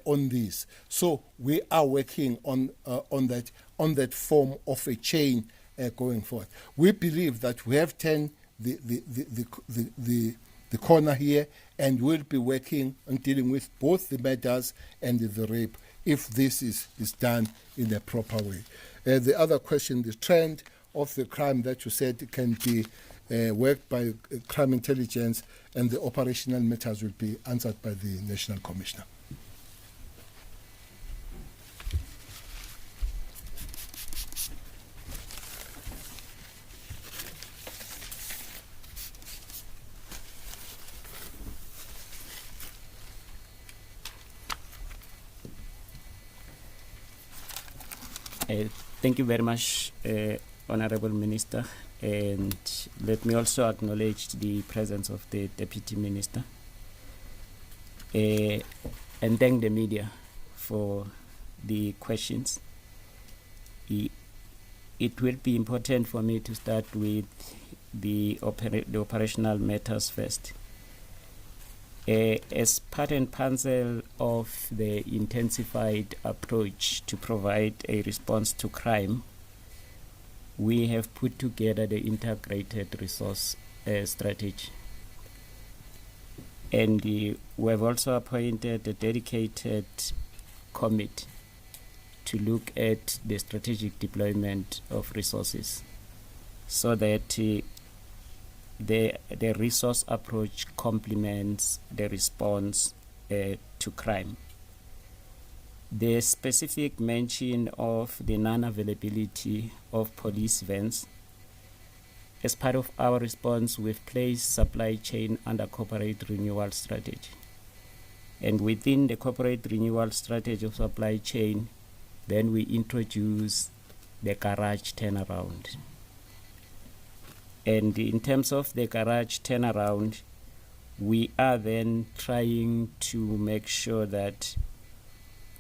on this? So we are working on that form of a chain going forward. We believe that we have turned the corner here, and we'll be working on dealing with both the murders and the rape if this is done in a proper way. The other question, the trend of the crime that you said can be worked by crime intelligence, and the operational matters will be answered by the National Commissioner. Thank you very much, Honorable Minister, and let me also acknowledge the presence of the Deputy Minister and thank the media for the questions. It will be important for me to start with the operational matters first. As part and parcel of the intensified approach to provide a response to crime, we have put together the integrated resource strategy. And we have also appointed a dedicated committee to look at the strategic deployment of resources so that the resource approach complements the response to crime. The specific mention of the non-availability of police vans. As part of our response, we've placed supply chain under corporate renewal strategy. And within the corporate renewal strategy of supply chain, then we introduce the garage turnaround. And in terms of the garage turnaround, we are then trying to make sure that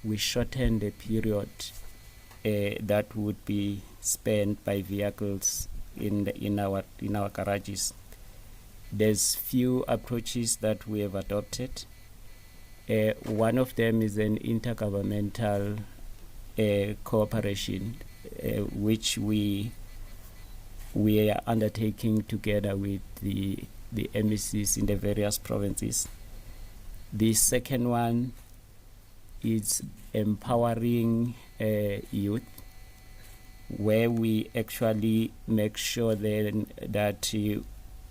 we shorten the period that would be spent by vehicles in our garages. There's few approaches that we have adopted. One of them is an intergovernmental cooperation, which we are undertaking together with the MECs in the various provinces. The second one is empowering youth, where we actually make sure then that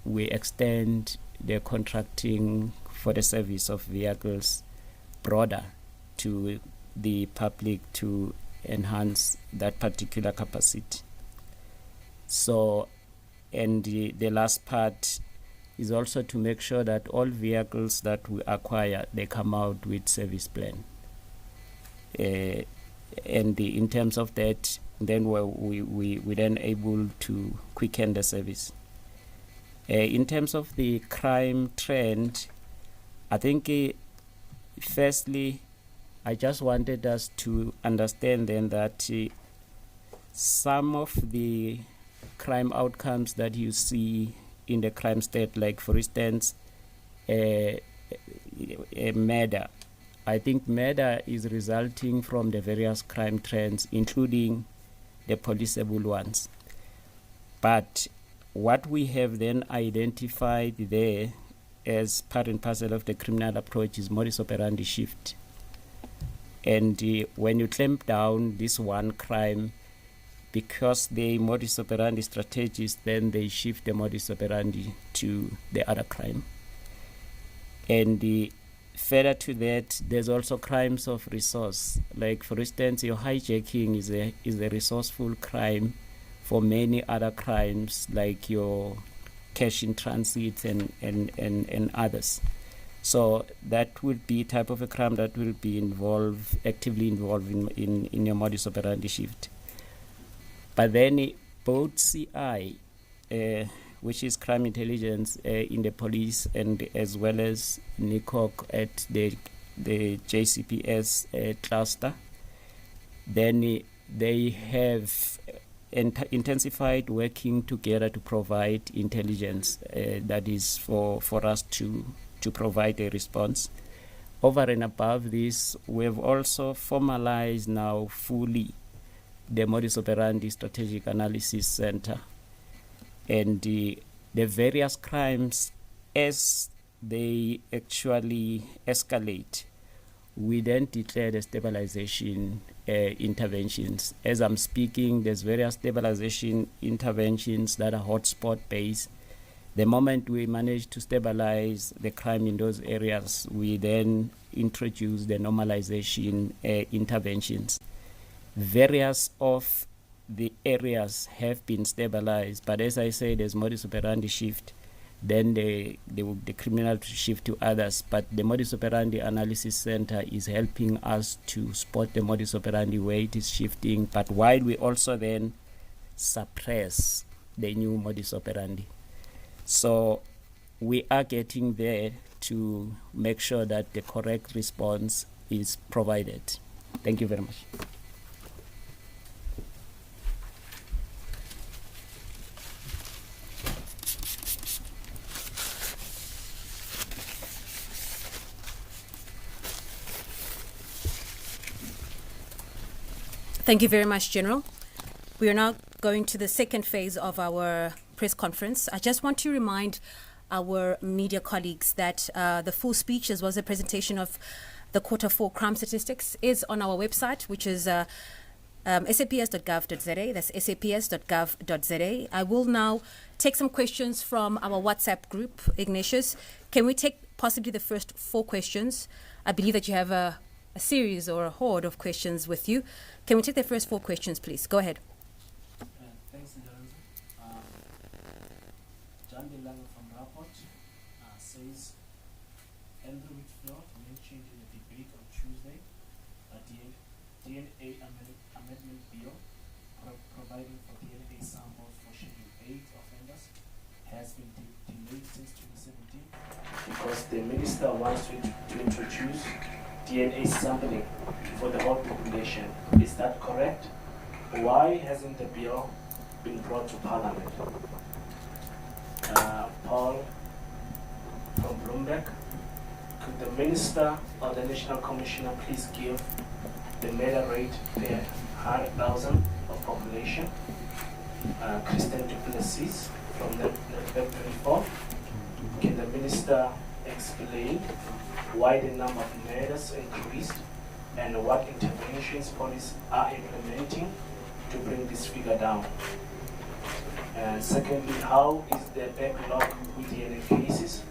we extend the contracting for the service of vehicles broader to the public to enhance that particular capacity. So, and the last part is also to make sure that all vehicles that we acquire, they come out with service plan. And in terms of that, then we then able to quicken the service. In terms of the crime trend, I think firstly, I just wanted us to understand then that some of the crime outcomes that you see in the crime state, like for instance, a murder. I think murder is resulting from the various crime trends, including the policeable ones. But what we have then identified there as part and parcel of the criminal approach is modus operandi shift. And when you clamp down this one crime, because the modus operandi strategies, then they shift the modus operandi to the other crime. And further to that, there's also crimes of resource. Like for instance, your hijacking is a resourceful crime for many other crimes, like your cash in transit and others. So that would be type of a crime that will be actively involved in your modus operandi shift. But then both CI, which is crime intelligence in the police, and as well as NICOC at the JCPS cluster, then they have intensified working together to provide intelligence that is for us to provide a response. Over and above this, we've also formalized now fully the modus operandi strategic analysis center, and the various crimes as they actually escalate, we then declare the stabilization interventions. As I'm speaking, there's various stabilization interventions that are hotspot based. The moment we manage to stabilize the crime in those areas, we then introduce the normalization interventions. Various of the areas have been stabilized, but as I say, there's modus operandi shift, then the criminal shift to others. But the modus operandi analysis center is helping us to spot the modus operandi where it is shifting, but while we also then suppress the new modus operandi. So we are getting there to make sure that the correct response is provided. Thank you very much. Thank you very much, General. We are now going to the second phase of our press conference. I just want to remind our media colleagues that the full speech, as well as the presentation of the Q4 crime statistics, is on our website, which is saps.gov.za. That's saps.gov.za. I will now take some questions from our WhatsApp group. Ignatius, can we take possibly the first 4 questions? I believe that you have a series or a horde of questions with you. Can we take the first 4 questions, please? Go ahead. Thanks, Lorenzo. John DeLange from Rapport says, Andrew Whitfield mentioned in a debate on Tuesday that the DNA amendment bill providing for DNA samples for Schedule 8 offenders has been delayed since 2017 because the minister wants to introduce DNA sampling for the whole population. Is that correct? Why hasn't the bill been brought to Parliament? Paul from Bloomberg, could the Minister or the National Commissioner please give the murder rate per 100,000 of population? Christian Duplessis from the Web 24, can the Minister explain why the number of murders increased and what interventions police are implementing to bring this figure down? And secondly, how is the backlog with DNA cases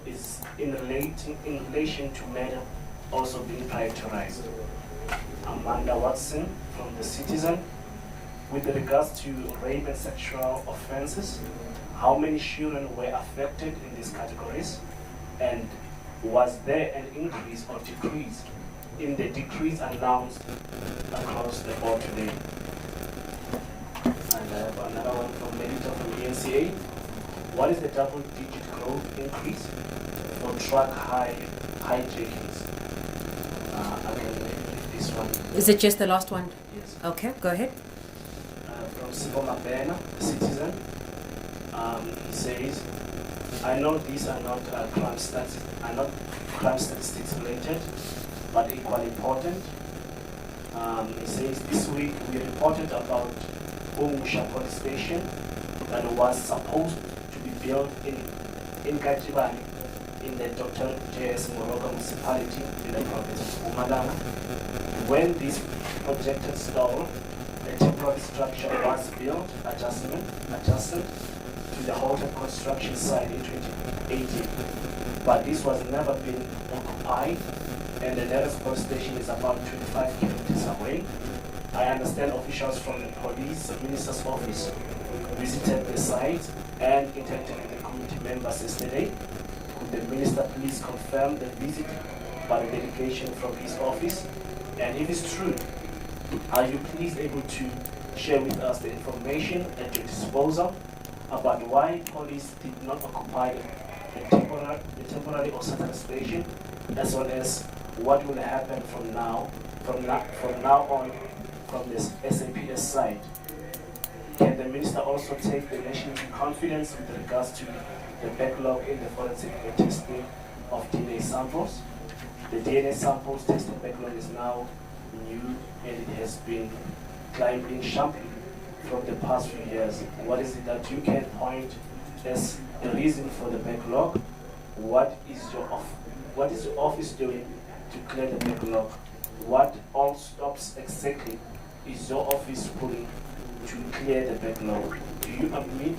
is in relation to murder also being prioritized? Amanda Watson from The Citizen, with regards to rape and sexual offenses, how many children were affected in these categories? And was there an increase or decrease in the decrease announced across the board today? And I have another one from Melita from the NCA. What is the double-digit growth increase for truck hijackings? I can read this one. Is it just the last one? Yes. Okay, go ahead. From Siboma Bena, Citizen, he says, I know these are not crime statistics related, but equally important. He says, this week we reported about Umusha police station that was supposed to be built in Kachibani, in the Dr. J.S. Moroka municipality in the province of Mpumalanga. When this projected stall, a temporary structure was built adjacent to the halted construction site in 2018. But this was never been occupied, and the nearest police station is about 25 kilometers away. I understand officials from the police minister's office visited the site and interacted with the committee members yesterday. Could the minister please confirm the visit by the delegation from his office? And if it's true, are you please able to share with us the information at your disposal about why police did not occupy the temporary Osaka station, as well as what will happen from now on from the SAPS side. Can the Minister also take the nation into confidence with regards to the backlog in the forensic testing of DNA samples? The DNA samples testing backlog is now new and it has been climbing sharply from the past few years. What is it that you can point as the reason for the backlog? What is your office doing to clear the backlog? What all stops exactly is your office pulling to clear the backlog? Do you admit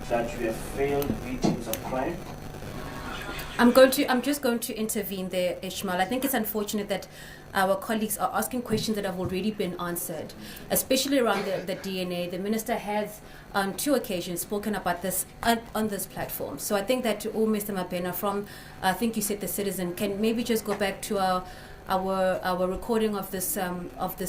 that you have failed victims of crime? I'm just going to intervene there, Ishmael. I think it's unfortunate that our colleagues are asking questions that have already been answered, especially around the DNA. The Minister has on 2 occasions spoken about this on this platform. So I think that Mr. Mabena from, I think you said The Citizen, can maybe just go back to our recording of this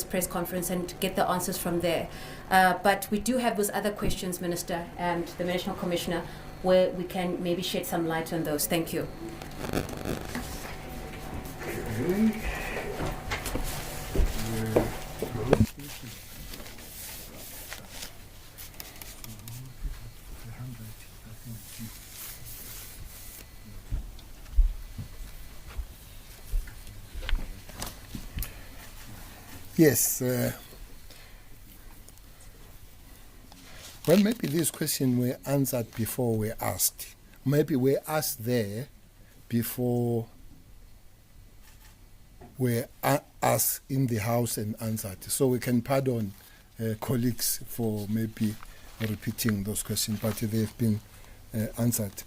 press conference and get the answers from there. But we do have those other questions, Minister, and the National Commissioner, where we can maybe shed some light on those. Thank you. Yes. Well, maybe these questions were answered before we asked. Maybe we asked there before we asked in the House and answered. So we can pardon colleagues for maybe repeating those questions, but they've been answered.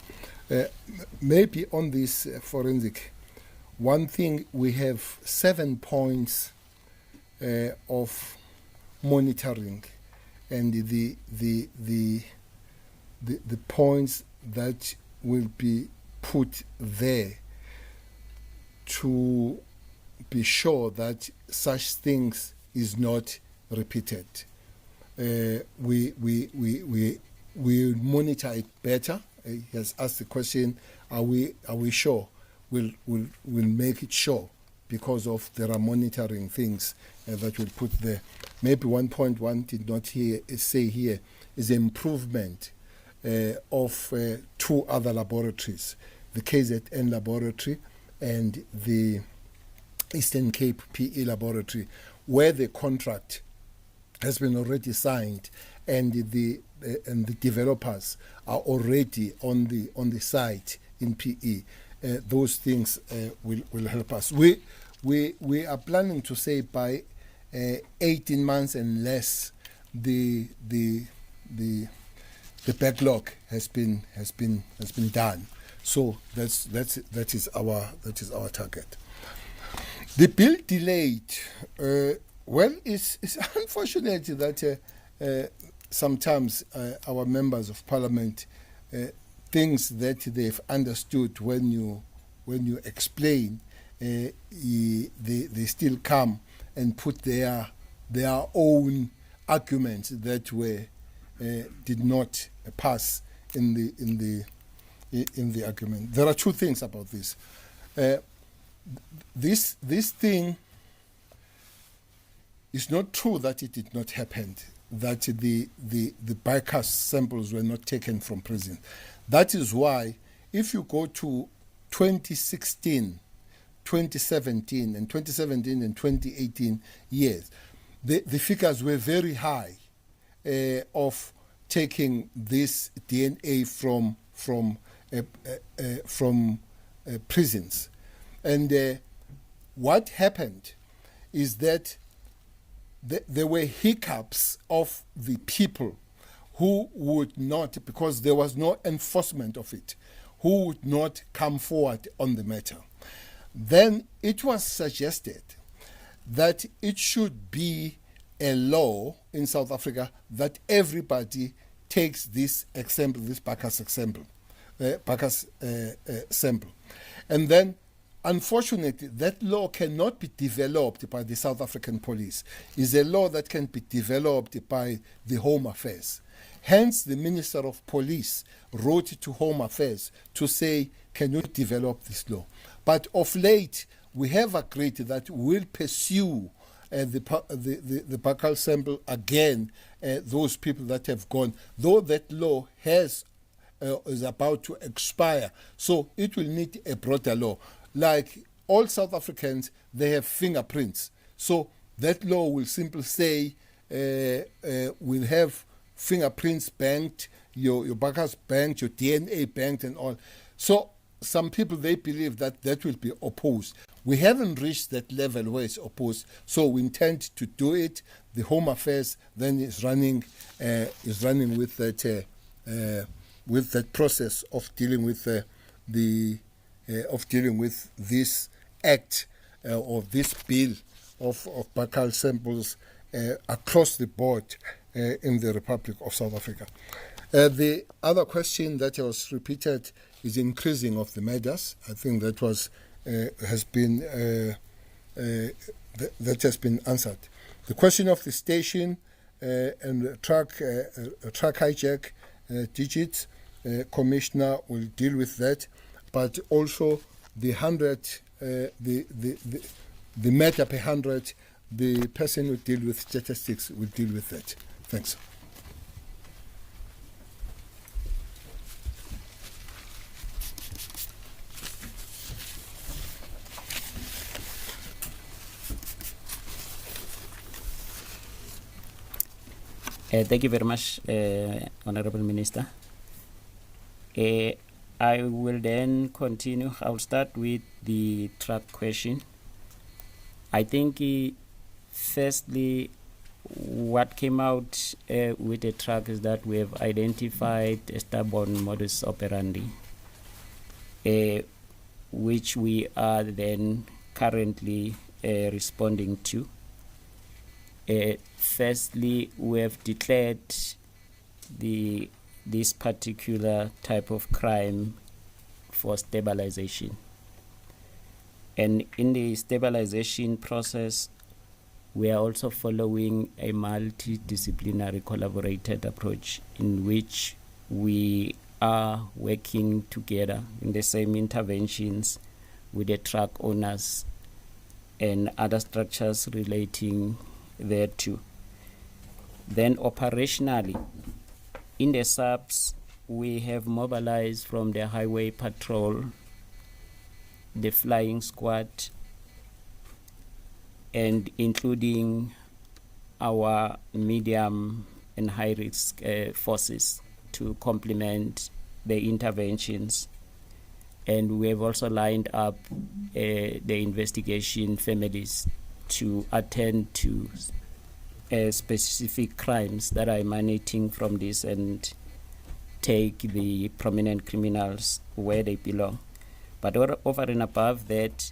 Maybe on this forensic, one thing, we have 7 points of monitoring, and the points that will be put there to be sure that such things is not repeated. We monitor it better. He has asked the question: Are we sure? We'll make it sure, because of there are monitoring things that we'll put there. Maybe 1.1 did not say here is improvement of 2 other laboratories, the KZN laboratory and the Eastern Cape PE laboratory, where the contract has been already signed and the developers are already on the site in PE. Those things will help us. We are planning to say by 18 months and less, the backlog has been done. So that is our target. The bill delayed. Well, it's unfortunate that sometimes our members of parliament things that they've understood when you explain, they still come and put their own arguments that did not pass in the argument. There are 2 things about this. This thing is not true that it did not happen, that the bypass samples were not taken from prison. That is why, if you go to 2016, 2017 and 2018 years, the figures were very high of taking this DNA from prisons. And what happened is that there were hiccups of the people who would not, because there was no enforcement of it, who would not come forward on the matter. Then it was suggested that it should be a law in South Africa that everybody takes this example, this Bacchus sample. And then, unfortunately, that law cannot be developed by the South African police. It's a law that can be developed by the Home Affairs. Hence, the Minister of Police wrote to Home Affairs to say, can you develop this law? But of late, we have agreed that we'll pursue the buccal sample again, those people that have gone, though that law is about to expire. So it will need a broader law. Like all South Africans, they have fingerprints. So that law will simply say we'll have fingerprints banked, your buccals banked, your DNA banked and all. So some people, they believe that will be opposed. We haven't reached that level where it's opposed, so we intend to do it. The Home Affairs then is running with that process of dealing with this act or this bill of buccal samples across the board in the Republic of South Africa. The other question that was repeated is increasing of the murders. I think that has been answered. The question of the station and truck hijack digits, Commissioner will deal with that, but also the matter per 100, the person who deal with statistics will deal with that. Thanks. Thank you very much, Honorable Minister. I will then continue. I'll start with the truck question. I think, firstly, what came out with the truck is that we have identified a stubborn modus operandi, which we are then currently responding to. Firstly, we have declared this particular type of crime for stabilization. And in the stabilization process, we are also following a multidisciplinary collaborated approach in which we are working together in the same interventions with the truck owners and other structures relating thereto. Then operationally, in the subs, we have mobilized from the highway patrol, the flying squad, and including our medium and high risk forces to complement the interventions. And we have also lined up the investigation families to attend to specific crimes that are emanating from this and take the prominent criminals where they belong. But over and above that,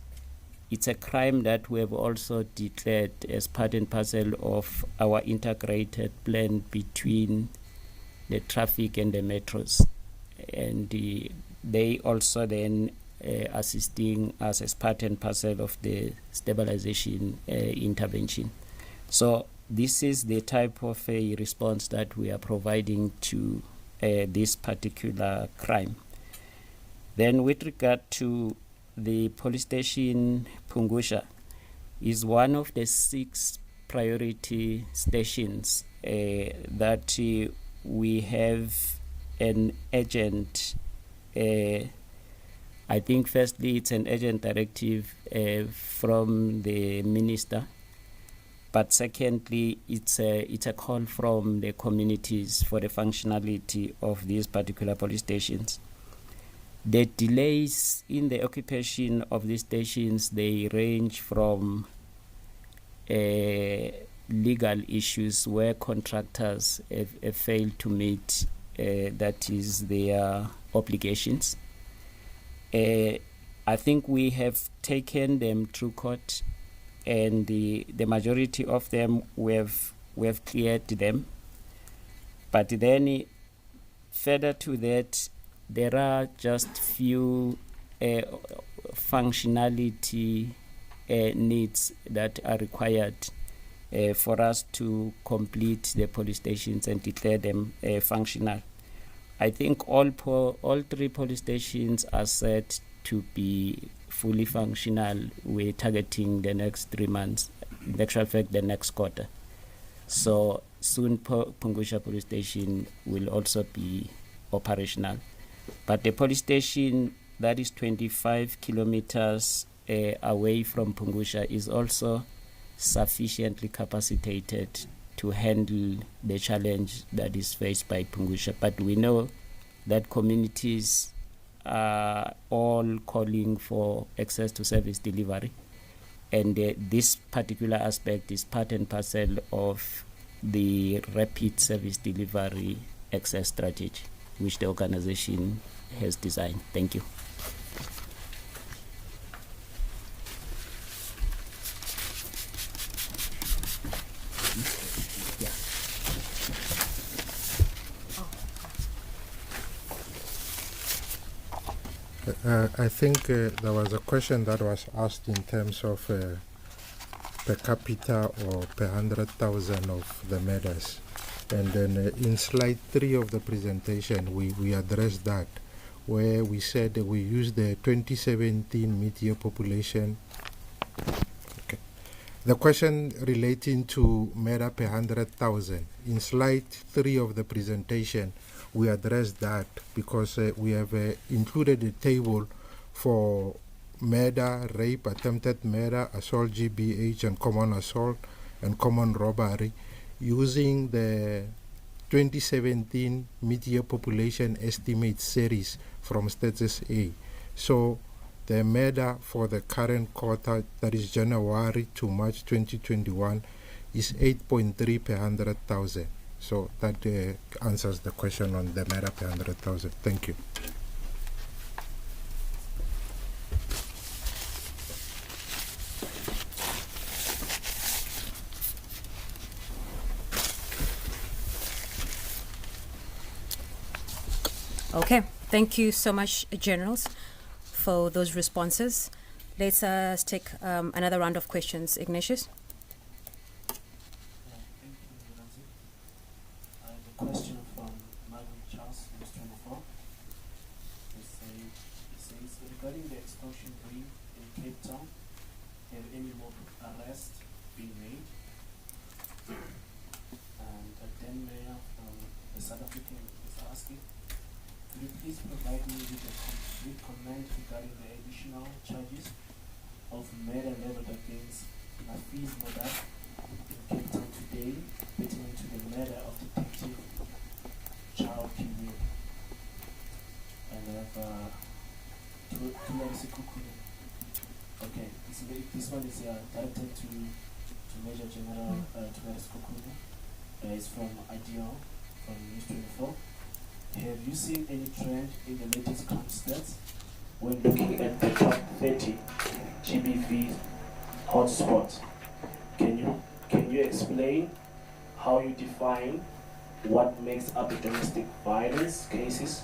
it's a crime that we have also declared as part and parcel of our integrated plan between the traffic and the metros. And they also then assisting us as part and parcel of the stabilization intervention. So this is the type of a response that we are providing to this particular crime. Then with regard to the police station, Pungusha is one of the 6 priority stations that we have an agent. I think firstly it's an agent directive from the minister, but secondly it's a call from the communities for the functionality of these particular police stations. The delays in the occupation of these stations, they range from legal issues where contractors have failed to meet that is their obligations. I think we have taken them through court, and the majority of them we have cleared them. But then further to that, there are just few functionality needs that are required for us to complete the police stations and declare them functional. I think all 3 police stations are set to be fully functional. We're targeting the next 3 months. in actual fact, the next quarter. So soon Pungusha Police Station will also be operational. But the police station that is 25 kilometers away from Pungusha is also sufficiently capacitated to handle the challenge that is faced by Pungusha. But we know that communities are all calling for access to service delivery. And this particular aspect is part and parcel of the rapid service delivery access strategy, which the organization has designed. Thank you. I think there was a question that was asked in terms of per capita or per 100,000 of the murders. And then in slide 3 of the presentation, we addressed that, where we said that we used the 2017 mid-year population. Okay. The question relating to murder per 100,000, in slide 3 of the presentation, we addressed that because we have included a table for murder, rape, attempted murder, assault GBH, and common assault and common robbery using the 2017 mid-year population estimate series from Status A. So the murder for the current quarter, that is January to March 2021, is 8.3 per 100,000. So that answers the question on the murder per 100,000. Thank you. Okay, thank you so much, Generals, for those responses. Let's take another round of questions. Ignatius? Question from Margaret Charles, News 24. It says, regarding the extortion ring in Cape Town, have any more arrests been made? And then Mayor from the South African is asking, could you please provide me with a complete comment regarding the additional charges of murder leveled against Nafiz Modar in Cape Town today, pertaining to the murder of Detective Child Kiwi, and I have okay, this one is directed to Major General Tumaris Kukunu. It's from IDO, from News 24. Have you seen any trend in the latest crime stats when looking at the top 30 GBV hotspots? Can you explain how you define what makes up the domestic violence cases?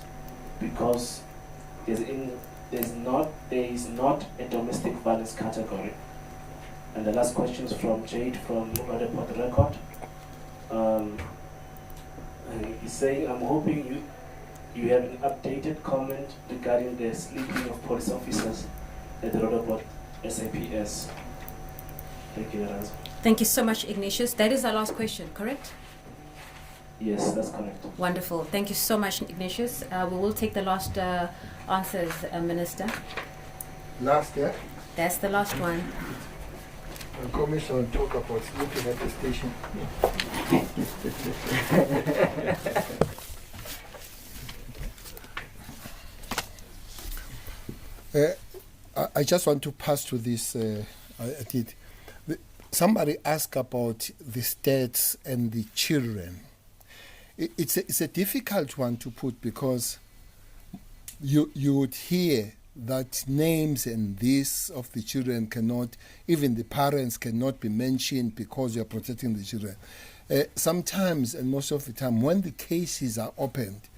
Because there is not a domestic violence category. And the last question is from Jade from Report Record. He's saying, I'm hoping you have an updated comment regarding the sleeping of police officers at the Rhodoport SAPS. Thank you, Laranzo. Thank you so much, Ignatius. That is our last question, correct? Yes, that's correct. Wonderful. Thank you so much, Ignatius. We will take the last answers, Minister. Last, yeah? That's the last one. The Commission talk about sleeping at the station. I just want to pass to this. I did. Somebody asked about the stats and the children. It's a difficult one to put because you would hear that names and this of the children cannot, even the parents cannot be mentioned because you're protecting the children. Sometimes, and most of the time, when the cases are opened,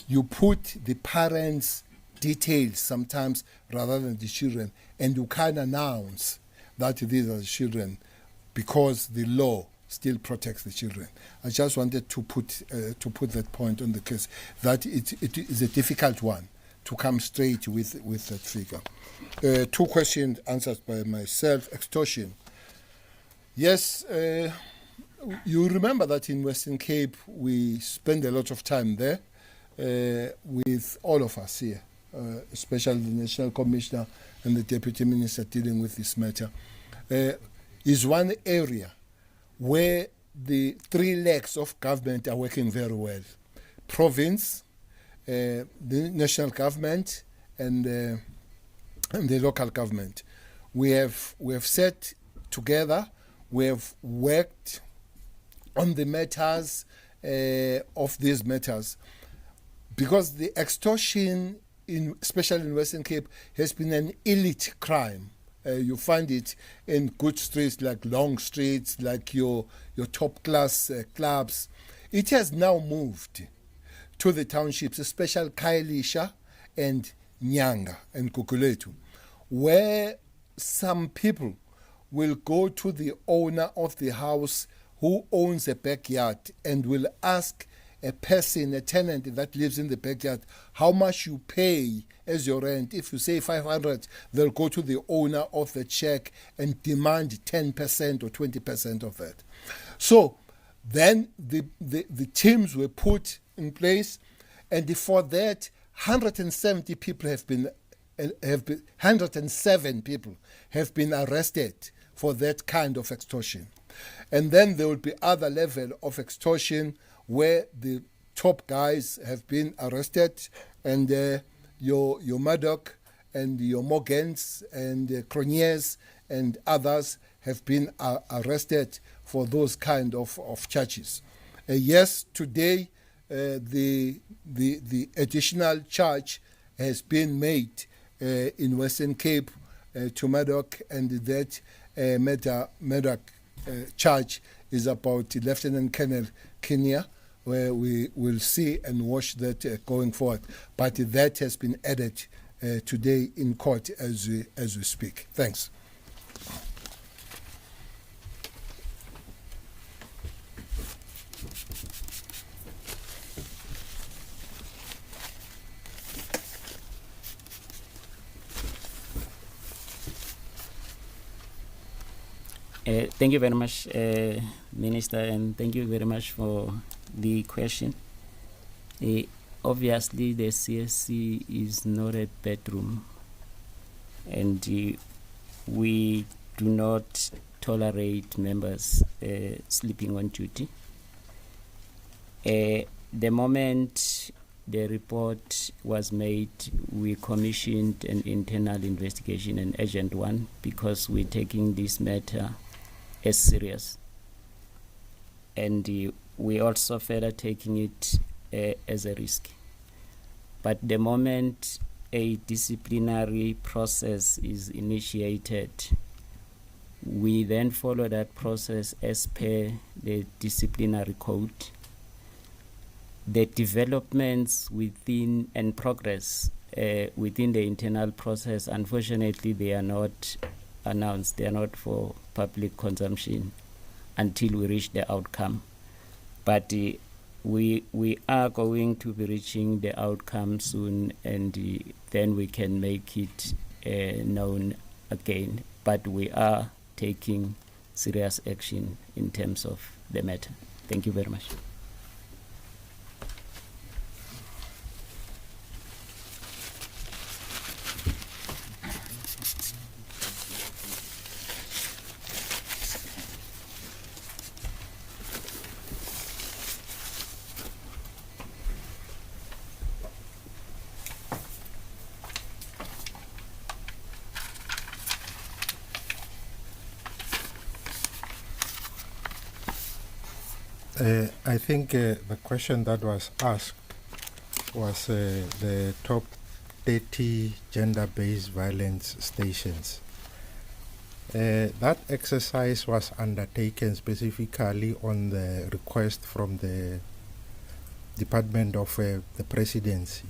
you put the parents' details sometimes rather than the children, and you can't announce that these are the children because the law still protects the children. I just wanted to put that point on the case, that it is a difficult one to come straight with that figure. 2 questions answered by myself. Extortion. Yes, you remember that in Western Cape we spend a lot of time there with all of us here, especially the National Commissioner and the Deputy Minister dealing with this matter. Is one area where the three legs of government are working very well. Province, the national government, and the local government. We have sat together. We have worked on the matters of these matters, because the extortion, especially in Western Cape, has been an elite crime. You find it in good streets like Long Streets, like your top class clubs. It has now moved to the townships, especially Khayelitsha and Nyanga and Kukuletu, where some people will go to the owner of the house who owns a backyard and will ask a person, a tenant that lives in the backyard, how much you pay as your rent. If you say 500, they'll go to the owner of the check and demand 10% or 20% of that. So then the teams were put in place, and for that 170 people have been 107 people have been arrested for that kind of extortion. And then there will be other level of extortion where the top guys have been arrested, and your Murdoch and your Morgans and Croniers and others have been arrested for those kind of charges. Yes, today the additional charge has been made in Western Cape to Murdoch, and that Murdoch charge is about Lieutenant Colonel Kenya, where we will see and watch that going forward. But that has been added today in court as we speak. Thanks. Thank you very much, Minister, and thank you very much for the question. Obviously, the CSC is not a bedroom, and we do not tolerate members sleeping on duty. The moment the report was made, we commissioned an internal investigation, an urgent one, because we're taking this matter as serious, and we also further taking it as a risk. But the moment a disciplinary process is initiated, we then follow that process as per the disciplinary code. The developments within and progress within the internal process, unfortunately, they are not announced. They are not for public consumption until we reach the outcome. But we are going to be reaching the outcome soon, and then we can make it known again. But we are taking serious action in terms of the matter. Thank you very much. I think the question that was asked was the top 30 gender-based violence stations. That exercise was undertaken specifically on the request from the Department of the Presidency,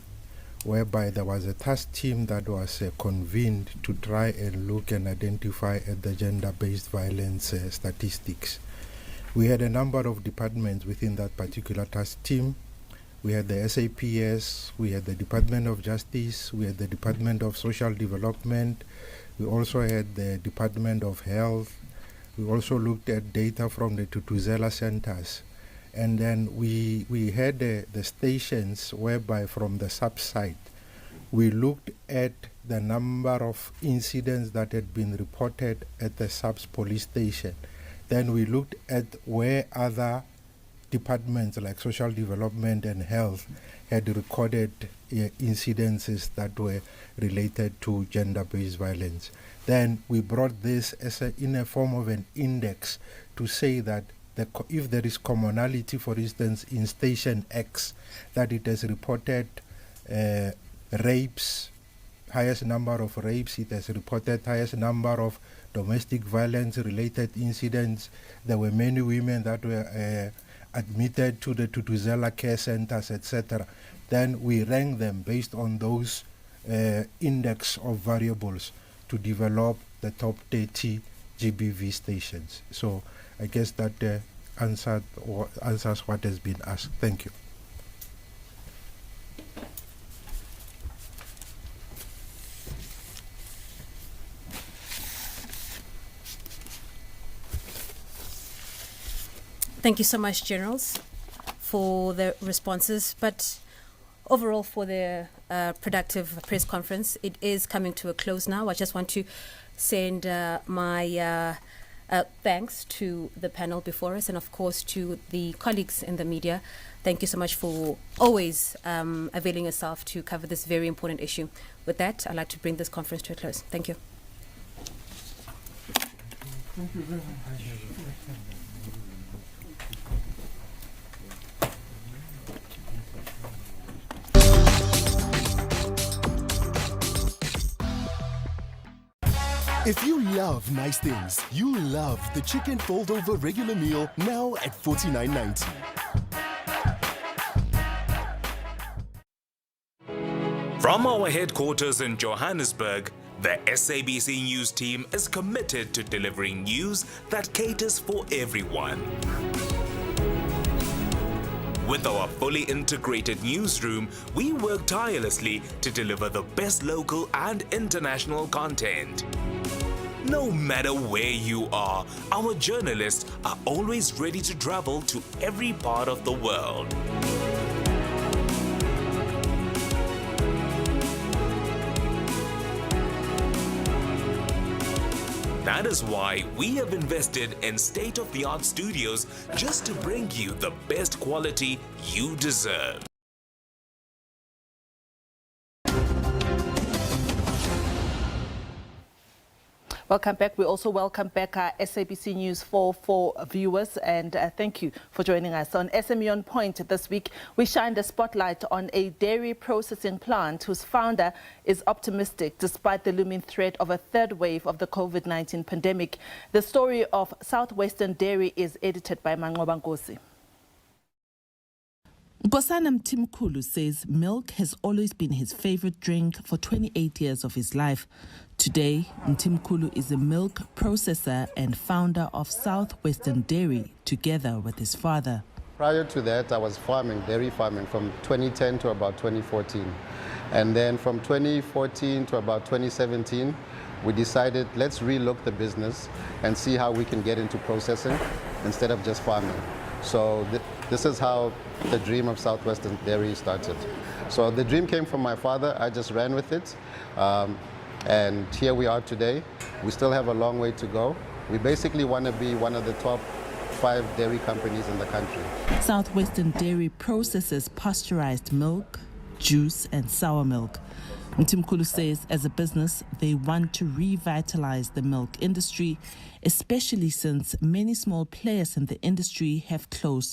whereby there was a task team that was convened to try and look and identify the gender-based violence statistics. We had a number of departments within that particular task team. We had the SAPS, we had the Department of Justice, we had the Department of Social Development, we also had the Department of Health, We also looked at data from the Tutuzela centers. And then we had the stations whereby from the sub-site, we looked at the number of incidents that had been reported at the subs police station. Then we looked at where other departments like social development and health had recorded incidences that were related to gender-based violence. Then we brought this as in a form of an index to say that if there is commonality, for instance, in Station X, that it has reported rapes, highest number of rapes, it has reported highest number of domestic violence-related incidents. There were many women that were admitted to the Tutuzela care centers, etc. Then we rank them based on those index of variables to develop the top 30 GBV stations. So I guess that answers what has been asked. Thank you. Thank you so much, Generals, for the responses. But overall, for the productive press conference, it is coming to a close now. I just want to send my thanks to the panel before us and, of course, to the colleagues in the media. Thank you so much for always availing yourself to cover this very important issue. With that, I'd like to bring this conference to a close. Thank you. Thank you very much. If you love nice things, you love the chicken fold-over regular meal now at $49.90. From our headquarters in Johannesburg, the SABC News team is committed to delivering news that caters for everyone. With our fully integrated newsroom, we work tirelessly to deliver the best local and international content. No matter where you are, our journalists are always ready to travel to every part of the world. That is why we have invested in state-of-the-art studios just to bring you the best quality you deserve. Welcome back. We also welcome back our SABC News 4 viewers, and thank you for joining us. On SME On Point this week, we shined a spotlight on a dairy processing plant whose founder is optimistic despite the looming threat of a third wave of the COVID-19 pandemic. The story of Southwestern Dairy is edited by Mangoba Nkosi. Nkosana Mtimkulu says milk has always been his favorite drink for 28 years of his life. Today, Mtimkulu is a milk processor and founder of Southwestern Dairy, together with his father. Prior to that, I was dairy farming from 2010 to about 2014. And then from 2014 to about 2017, we decided let's relook the business and see how we can get into processing instead of just farming. So this is how the dream of Southwestern Dairy started. So the dream came from my father. I just ran with it. And here we are today. We still have a long way to go. We basically want to be one of the top 5 dairy companies in the country. Southwestern Dairy processes pasteurized milk, juice and sour milk. Mtimkulu says as a business, they want to revitalize the milk industry, especially since many small players in the industry have closed